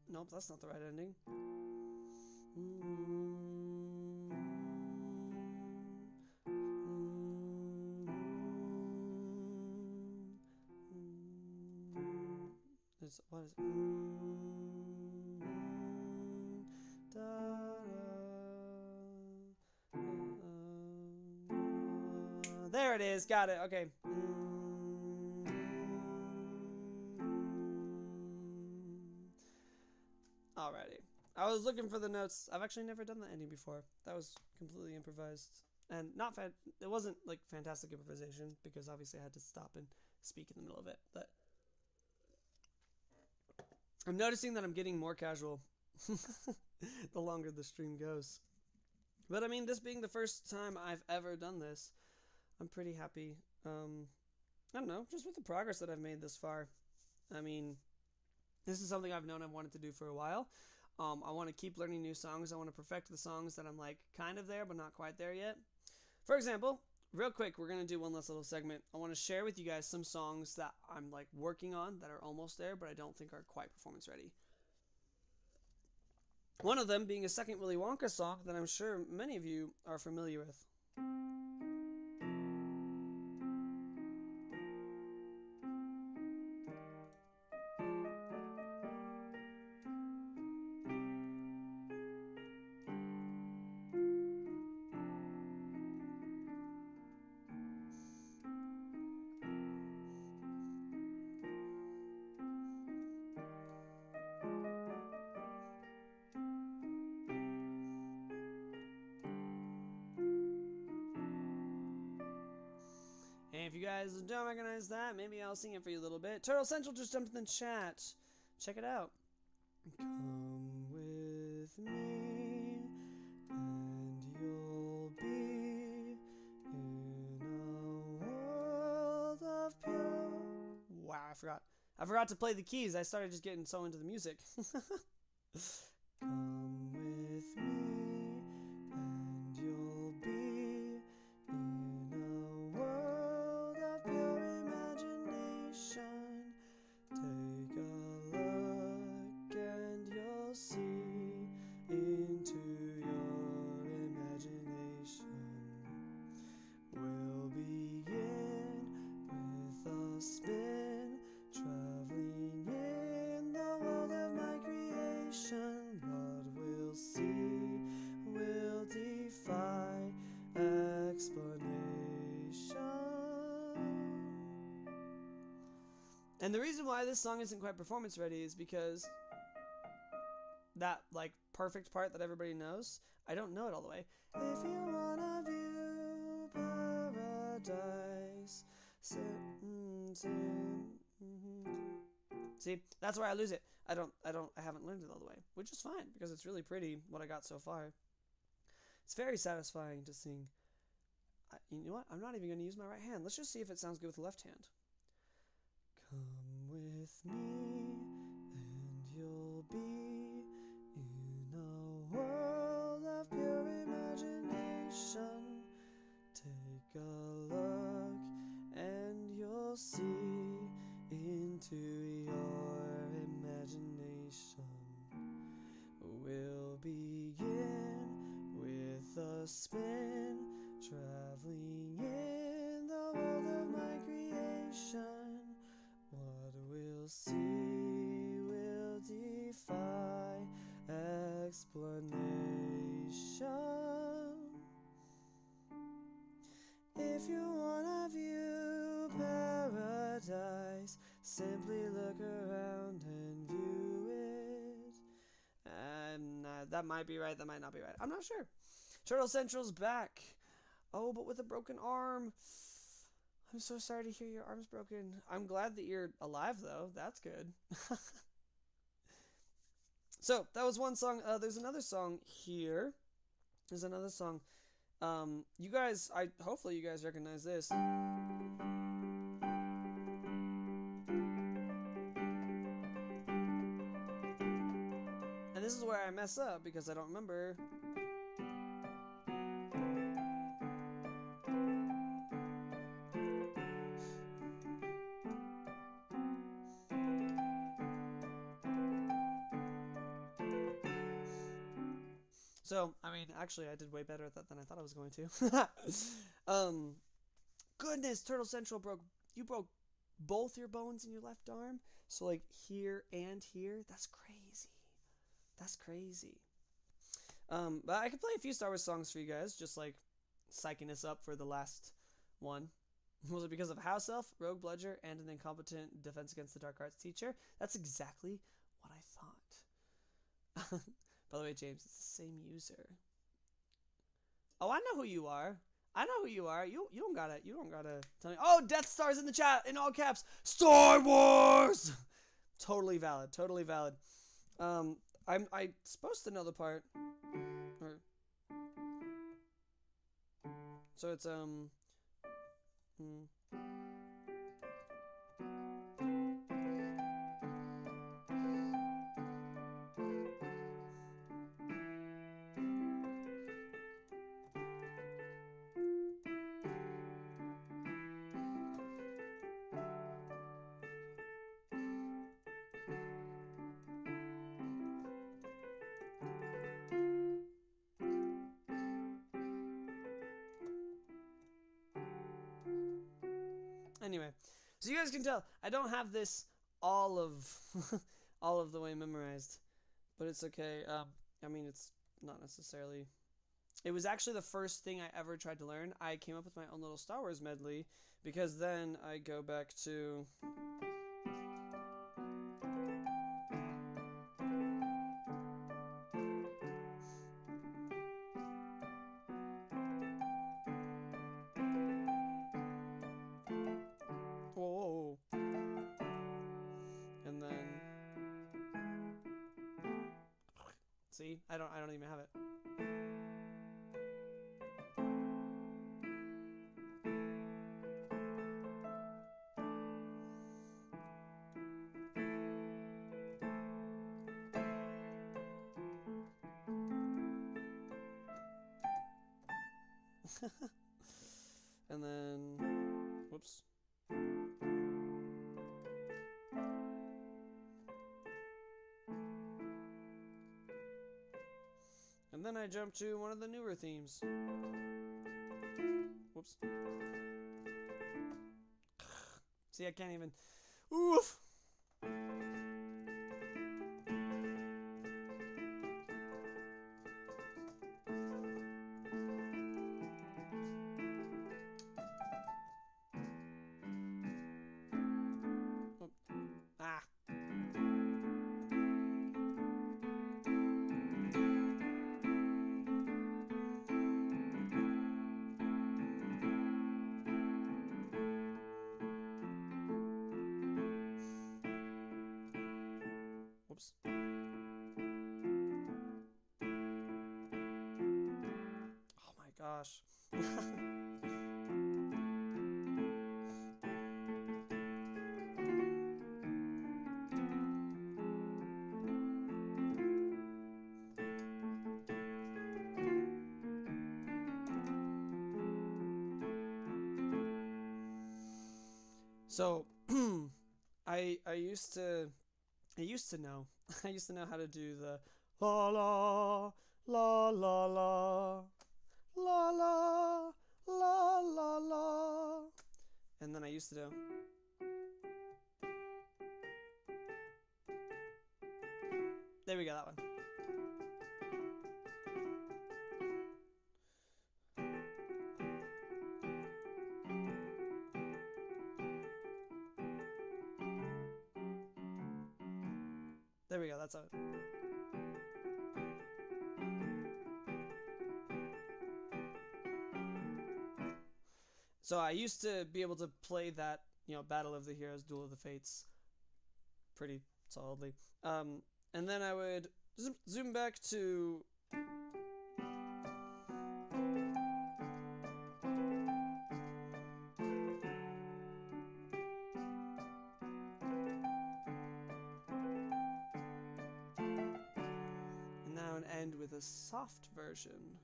Nope, that's not the right ending. What is there it is, got it, okay. Alrighty. I was looking for the notes. I've actually never done the ending before. That was completely improvised. And it wasn't like fantastic improvisation because obviously I had to stop and speak in the middle of it. But I'm noticing that I'm getting more casual the longer the stream goes. But I mean, this being the first time I've ever done this, I'm pretty happy. I don't know, just with the progress that I've made this far. I mean, this is something I've known I've wanted to do for a while. I want to keep learning new songs. I want to perfect the songs that I'm like kind of there but not quite there yet. For example, real quick, we're going to do one last little segment. I want to share with you guys some songs that I'm like working on that are almost there but I don't think are quite performance ready. One of them being a second Willy Wonka song that I'm sure many of you are familiar with. If you guys don't recognize that, maybe I'll sing it for you a little bit. Turtle Central just jumped in the chat. Check it out. Come with me, and you'll be in a world of pure... Wow, I forgot to play the keys. I started just getting so into the music. Come with me, and you'll be in a world of pure imagination. Take a look and you'll see into your imagination. And the reason why this song isn't quite performance ready is because that, like, perfect part that everybody knows, I don't know it all the way. If you wanna view paradise, see, that's where I lose it. I haven't learned it all the way, which is fine because it's really pretty what I got so far. It's very satisfying to sing. You know what? I'm not even going to use my right hand. Let's just see if it sounds good with the left hand. Come with me and you'll be in a world of pure imagination. Take a look and you'll see into your imagination. We'll begin with a spin, traveling in the world of my creation. What we'll see will defy explanation. If you wanna view paradise, simply look around and view it. And that might be right, that might not be right. I'm not sure. Turtle Central's back. Oh, but with a broken arm. I'm so sorry to hear your arm's broken. I'm glad that you're alive, though. That's good. So, that was one song. There's another song here. There's another song. You guys, hopefully you guys recognize this. And this is where I mess up because I don't remember. So, I mean, actually, I did way better at that than I thought I was going to. Goodness, Turtle Central you broke both your bones in your left arm. So, like, here and here. That's crazy. That's crazy. But I could play a few Star Wars songs for you guys, just, like, psyching us up for the last one. Was it because of House Elf, Rogue Bludger, and an incompetent Defense Against the Dark Arts teacher? That's exactly what I thought. By the way, James, it's the same user. Oh, I know who you are. I know who you are. You don't gotta tell me. Oh, Death Star's in the chat in all caps. Star Wars. Totally valid. Totally valid. I'm supposed to know the part. So it's Anyway, so you guys can tell I don't have this all of all of the way memorized, but it's okay. I mean, it's not necessarily. It was actually the first thing I ever tried to learn. I came up with my own little Star Wars medley because then I go back to. Whoa. And then. See, I don't even have it. And then, whoops. And then I jump to one of the newer themes. Whoops. See, I can't even. Oof. So I used to know I used to know how to do the la la la la la la la la la la, and then I used to do. There we go, that one. There we go, that's it. So I used to be able to play that, you know, Battle of the Heroes, Duel of the Fates pretty solidly. And then I would zoom back to and now and end with a soft version.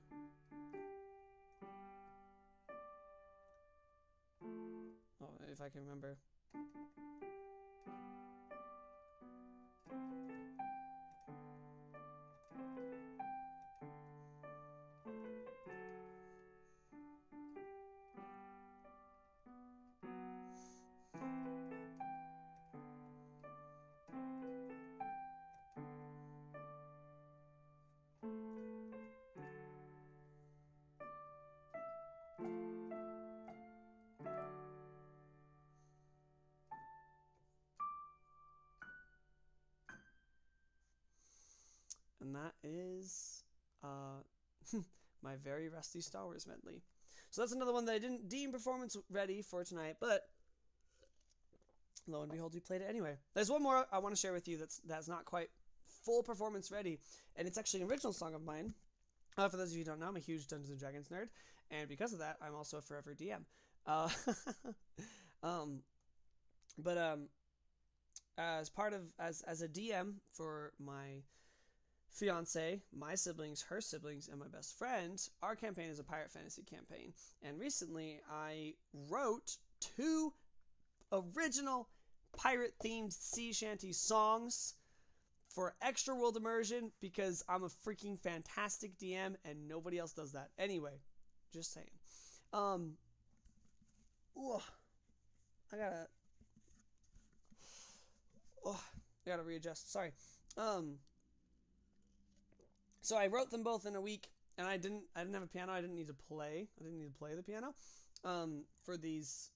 Oh, if I can remember. And that is my very rusty Star Wars medley. So that's another one that I didn't deem performance ready for tonight, but lo and behold, we played it anyway. There's one more I want to share with you that's not quite full performance ready, and it's actually an original song of mine. For those of you who don't know, I'm a huge Dungeons & Dragons nerd, and because of that, I'm also a forever DM. As part of as a DM for my fiance, my siblings, her siblings, and my best friend, our campaign is a pirate fantasy campaign. And recently, I wrote 2 original pirate-themed sea shanty songs for extra world immersion because I'm a freaking fantastic DM and nobody else does that. Anyway, just saying. I gotta readjust. Sorry. So I wrote them both in a week, and I didn't have a piano. I didn't need to play the piano for these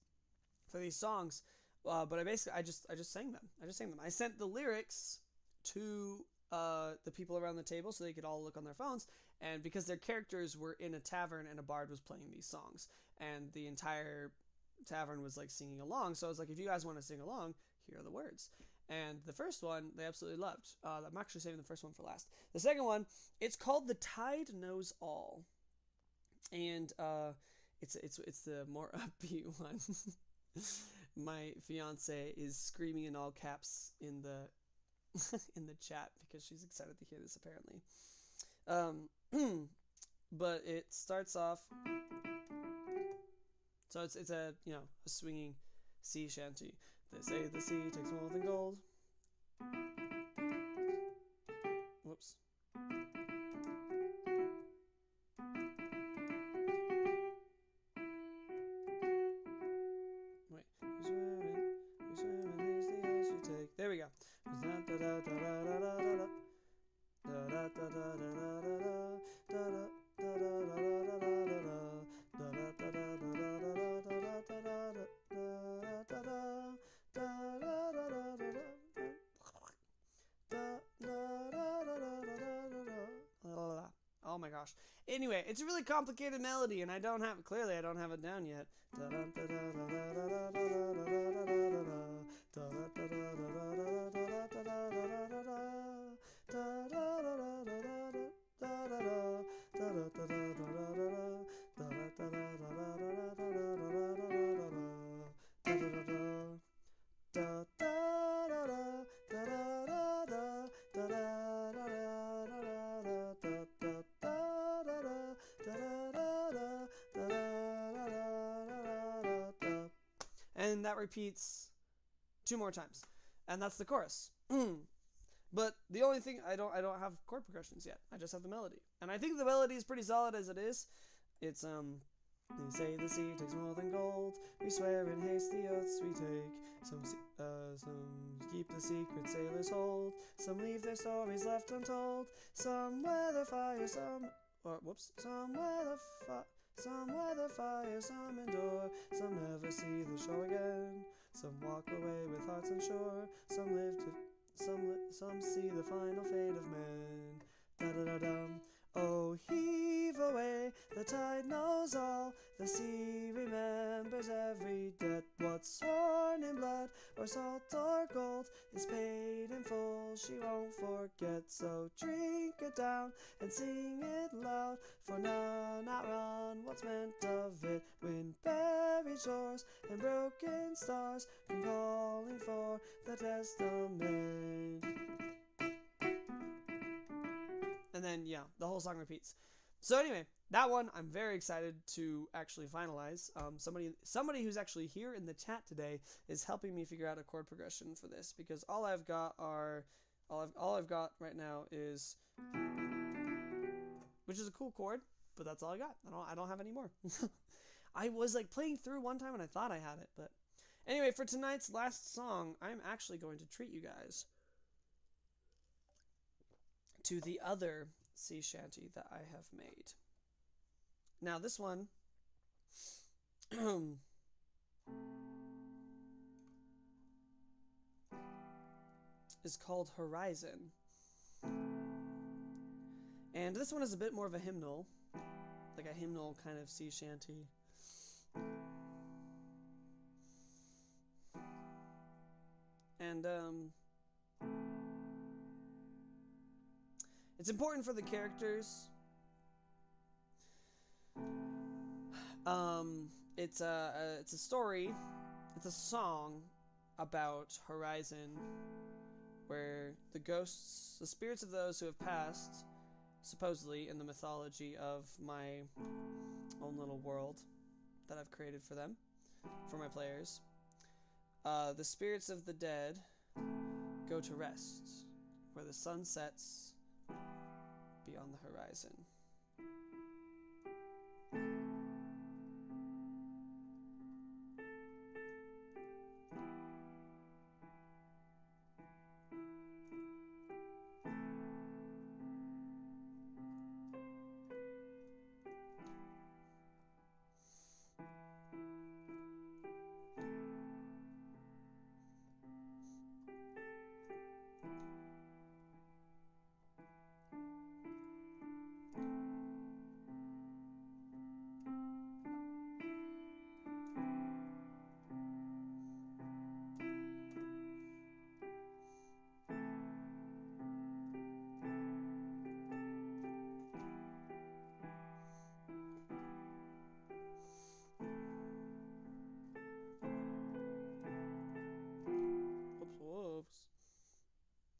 songs. But I just sang them. I sent the lyrics to the people around the table so they could all look on their phones, and because their characters were in a tavern and a bard was playing these songs, and the entire tavern was like singing along. So I was like, if you guys want to sing along, here are the words. And the first one they absolutely loved. I'm actually saving the first one for last. The second one, it's called "The Tide Knows All," and it's the more upbeat one. My fiance is screaming in all caps in the in the chat because she's excited to hear this apparently. But it starts off. So it's a a swinging sea shanty. They say the sea takes more than gold. Whoops. Wait. Who's swimming is the ocean you take. There we go. Oh my gosh. Anyway, it's a really complicated melody, and I don't have it down yet. And that repeats 2 more times, and that's the chorus. But the only thing, I don't have chord progressions yet. I just have the melody, and I think the melody is pretty solid as it is. It's They say the sea takes more than gold. We swear in haste the oaths we take. Some keep the secret sailors hold. Some leave their stories left untold. Some weather fire, some weather fire, some endure. Some never see the shore again. Some walk away with hearts unsure. Some live to some see the final fate of man. Da da da dum. Oh, heave away, the tide knows all. The sea remembers every debt. What's sworn in blood, or salt, or gold, is paid in full, she won't forget. So drink it down, and sing it loud, for none outrun what's meant of it. Wind buried shores, and broken stars, come calling for the testament. And then, yeah, the whole song repeats. So anyway, that one I'm very excited to actually finalize. Somebody who's actually here in the chat today is helping me figure out a chord progression for this, because all I've got right now is, which is a cool chord, but that's all I got. I don't have any more. I was like playing through one time and I thought I had it, but anyway, for tonight's last song, I'm actually going to treat you guys to the other sea shanty that I have made. Now this one is called Horizon. And this one is a bit more of a hymnal, like a hymnal kind of sea shanty. And it's important for the characters. It's a story. It's a song about Horizon, where the ghosts, the spirits of those who have passed, supposedly in the mythology of my own little world that I've created for them, for my players, the spirits of the dead go to rest where the sun sets beyond the horizon.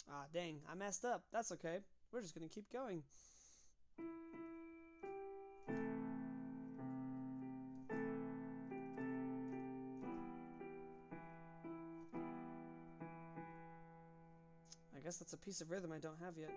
Ah, dang, I messed up. That's okay. We're just gonna keep going. I guess that's a piece of rhythm I don't have yet.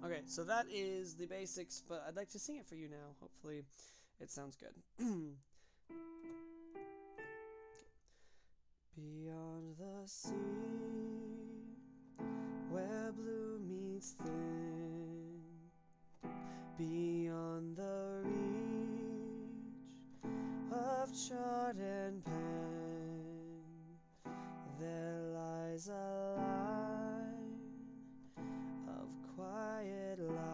Okay, so that is the basics, but I'd like to sing it for you now. Hopefully it sounds good. Beyond the sea, where blue meets thin, beyond the reach of chart and pen, there lies a line of quiet light,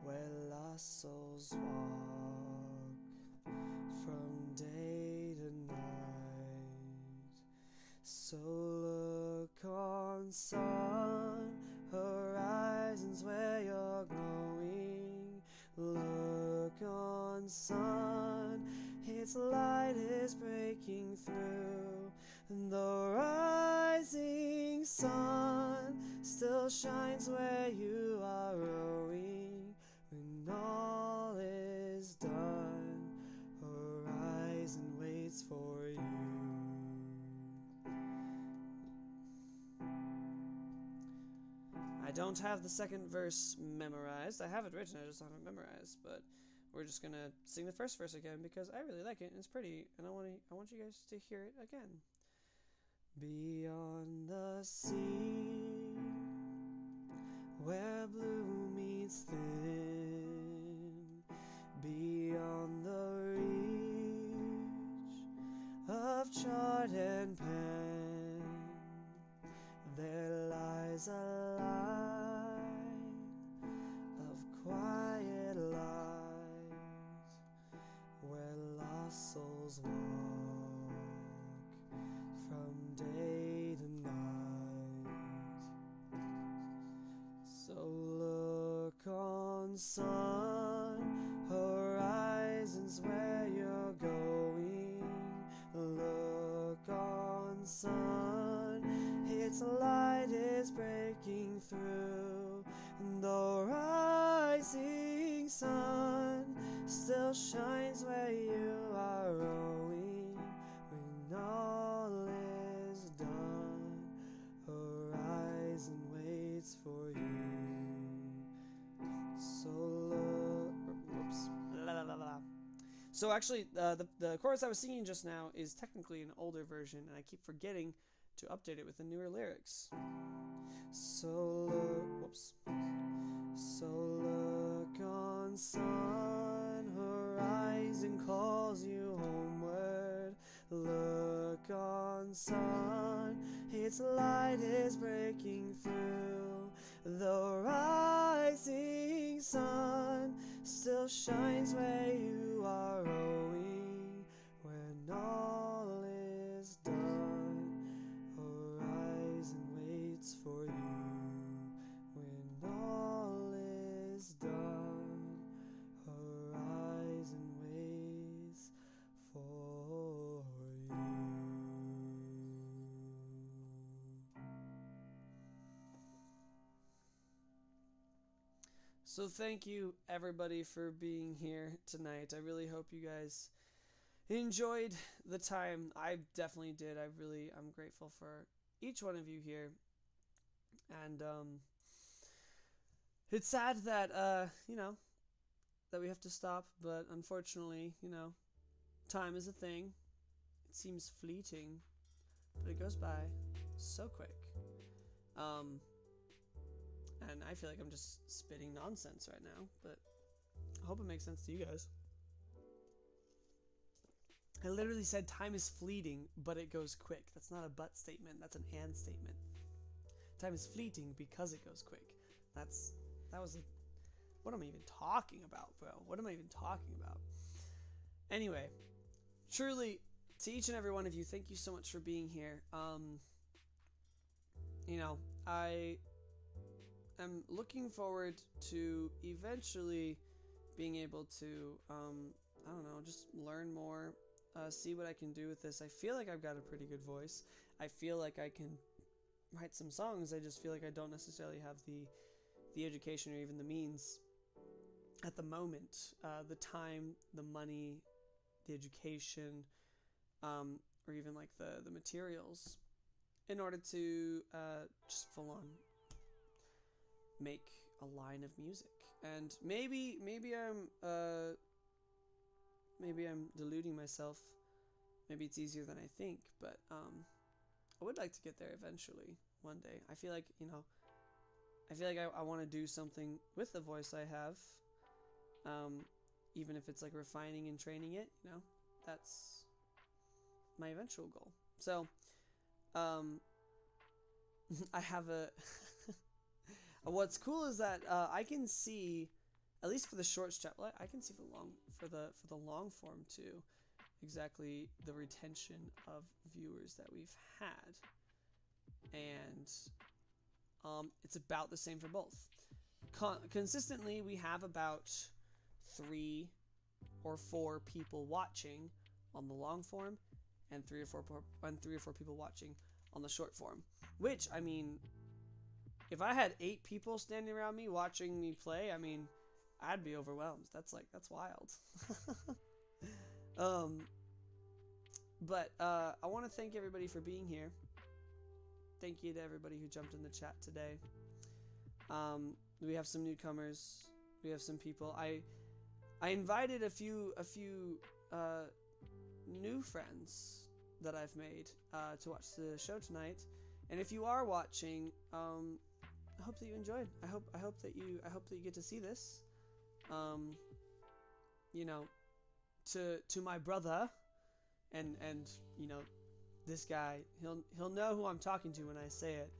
where lost souls walk from day to night. So look on, sun, horizon, on, sun, its light is breaking through. The rising sun still shines where you are rowing. When all is done, horizon waits for you. I don't have the second verse memorized. I have it written, I just don't have it memorized, but we're just gonna sing the first verse again because I really like it and it's pretty, and I want you guys to hear it again. Beyond the sea, where blue meets thin, beyond the reach of chart and pen, there lies a line of quiet light where lost souls walk from day to night. So look on, sun, horizons where you're going. Look on, sun, its light is breaking through. The rising sun still shines where you are rowing. When all is done, horizon waits for you. So look, whoops, la la la la. So actually, the chorus I was singing just now is technically an older version, and I keep forgetting to update it with the newer lyrics. So look, whoops. So look on, sun, horizon calls you homeward. Look on, sun, its light is breaking through. The rising sun still shines where you are rowing. When all is done, horizon waits for you. When all is done, horizon waits for you. So thank you everybody for being here tonight. I really hope you guys enjoyed the time. I definitely did. I'm grateful for each one of you here. And it's sad that that we have to stop, but unfortunately, time is a thing. It seems fleeting, but it goes by so quick. And I feel like I'm just spitting nonsense right now, but I hope it makes sense to you guys. I literally said time is fleeting, but it goes quick. That's not a but statement, that's an and statement. Time is fleeting because it goes quick. What am I even talking about, bro? What am I even talking about? Anyway, truly, to each and every one of you, thank you so much for being here. I am looking forward to eventually being able to, just learn more, see what I can do with this. I feel like I've got a pretty good voice. I feel like I can write some songs. I just feel like I don't necessarily have the education or even the means at the moment, the time, the money, the education, or even like the materials in order to just full on make a line of music. And maybe I'm deluding myself. Maybe it's easier than I think, but I would like to get there eventually, one day. I feel like I want to do something with the voice I have, even if it's like refining and training it, that's my eventual goal. So, I have a, what's cool is that I can see, at least for the short strap, I can see for the long form too, exactly the retention of viewers that we've had, and it's about the same for both. Consistently, we have about 3 or 4 people watching on the long form, and 3 or 4 people watching on the short form. Which, I mean, if I had 8 people standing around me watching me play, I mean, I'd be overwhelmed. That's wild. But I want to thank everybody for being here. Thank you to everybody who jumped in the chat today. We have some newcomers. We have some people. I invited a few new friends that I've made to watch the show tonight. And if you are watching, I hope that you enjoyed. I hope that you get to see this. You know, to my brother, and you know, this guy, he'll know who I'm talking to when I say it.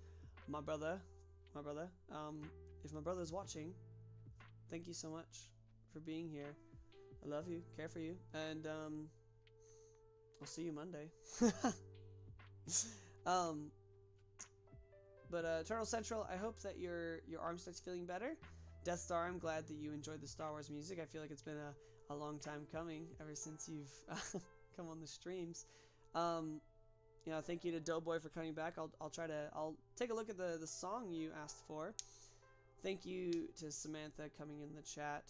My brother. If my brother's watching, thank you so much for being here. I love you, care for you, and I'll see you Monday. But Eternal Central, I hope that your arm starts feeling better. Death Star, I'm glad that you enjoyed the Star Wars music. I feel like it's been a long time coming ever since you've come on the streams. You know, thank you to Doughboy for coming back. I'll take a look at the song you asked for. Thank you to Samantha coming in the chat.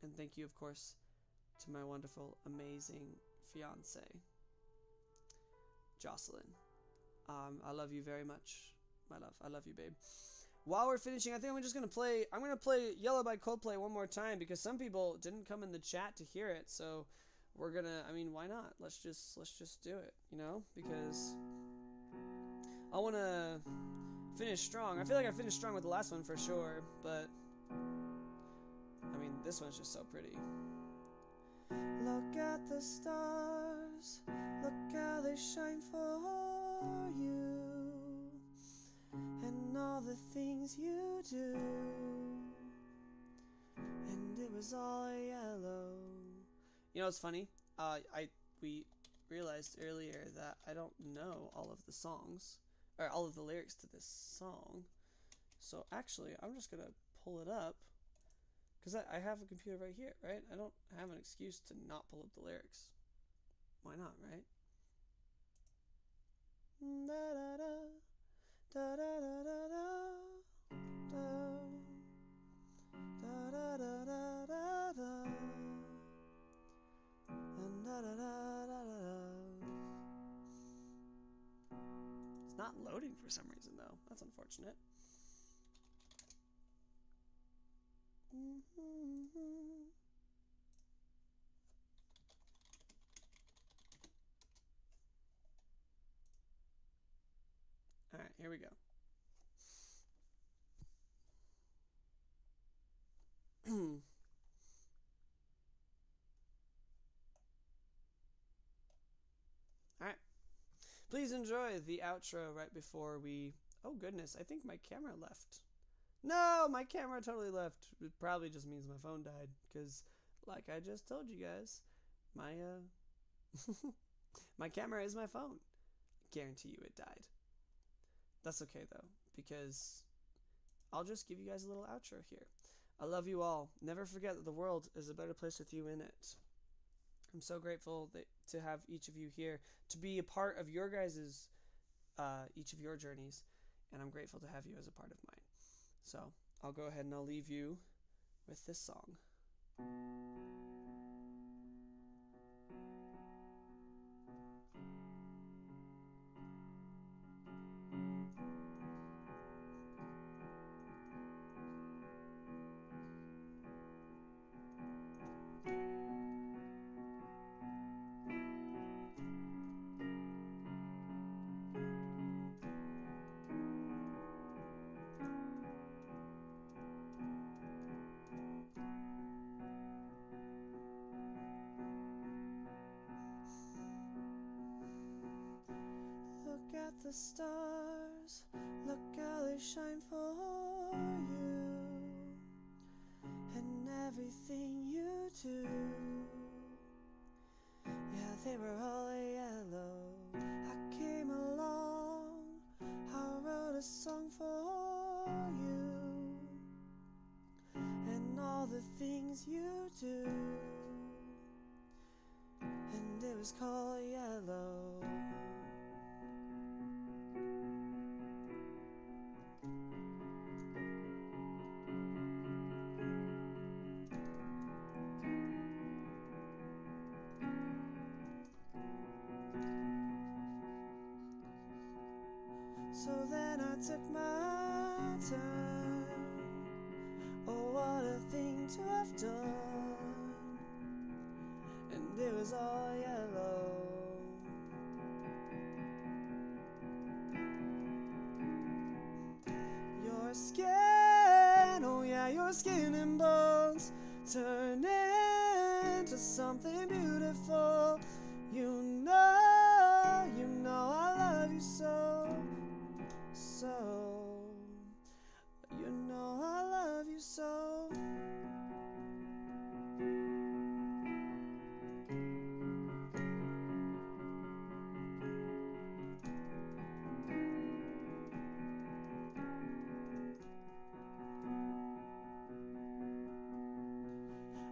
And thank you, of course, to my wonderful, amazing fiance, Jocelyn. I love you very much, my love. I love you, babe. While we're finishing, I think I'm gonna play Yellow by Coldplay one more time because some people didn't come in the chat to hear it. So we're gonna, I mean, why not? Let's just do it, you know? Because I wanna finish strong. I feel like I finished strong with the last one for sure, but I mean, this one's just so pretty. Look at the stars, look how they shine for you, and all the things you do, and it was all yellow. You know what's funny? We realized earlier that I don't know all of the songs, or all of the lyrics to this song. So actually, I'm just gonna pull it up, because I have a computer right here, right? I don't have an excuse to not pull up the lyrics. Why not, right? Da da da da da da da da da da da da da da. It's not loading for some reason, though. That's unfortunate. Alright, here we go. Alright. Please enjoy the outro right before we... Oh goodness, I think my camera left. No, my camera totally left. It probably just means my phone died, because like I just told you guys, my my camera is my phone. Guarantee you it died. That's okay though, because I'll just give you guys a little outro here. I love you all. Never forget that the world is a better place with you in it. I'm so grateful to have each of you here, to be a part of your guys's, each of your journeys, and I'm grateful to have you as a part of mine. So I'll go ahead and I'll leave you with this song. The stars, look how they shine for you, and everything you do. Yeah, they were all yellow. I came along, I wrote a song for you, and all the things you do. was called yellow. So then I took my turn. Oh, what a thing to have done. And it was all yellow. Your skin, oh yeah, your skin and bones turned into something beautiful. You know I love you so. You know I love you so.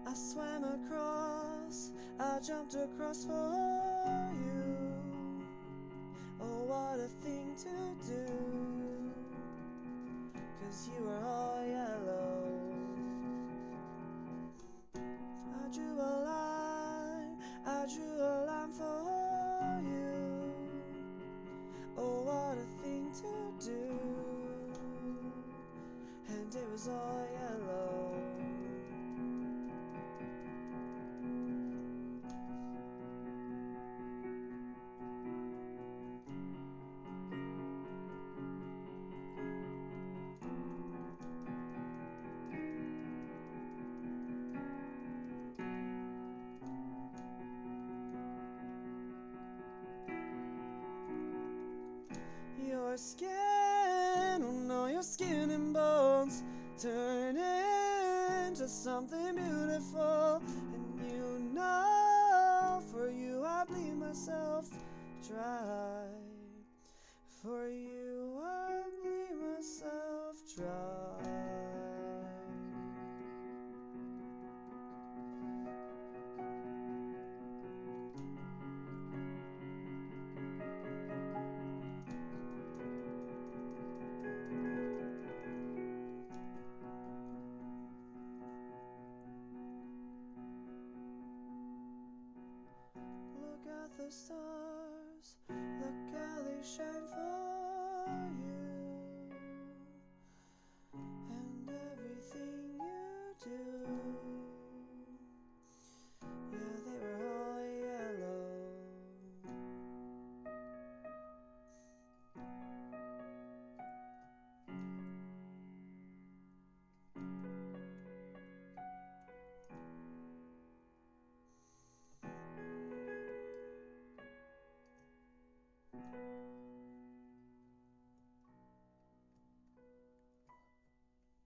I swam across, I jumped across for you. Oh, what a thing to do, 'cause you were all yellow. I drew a line for you. Oh, what a thing to do, and it was all yellow. Your skin, oh no, your skin and bones turn into something beautiful. And you know, for you I bleed myself dry. For you I bleed myself dry. Look at the stars.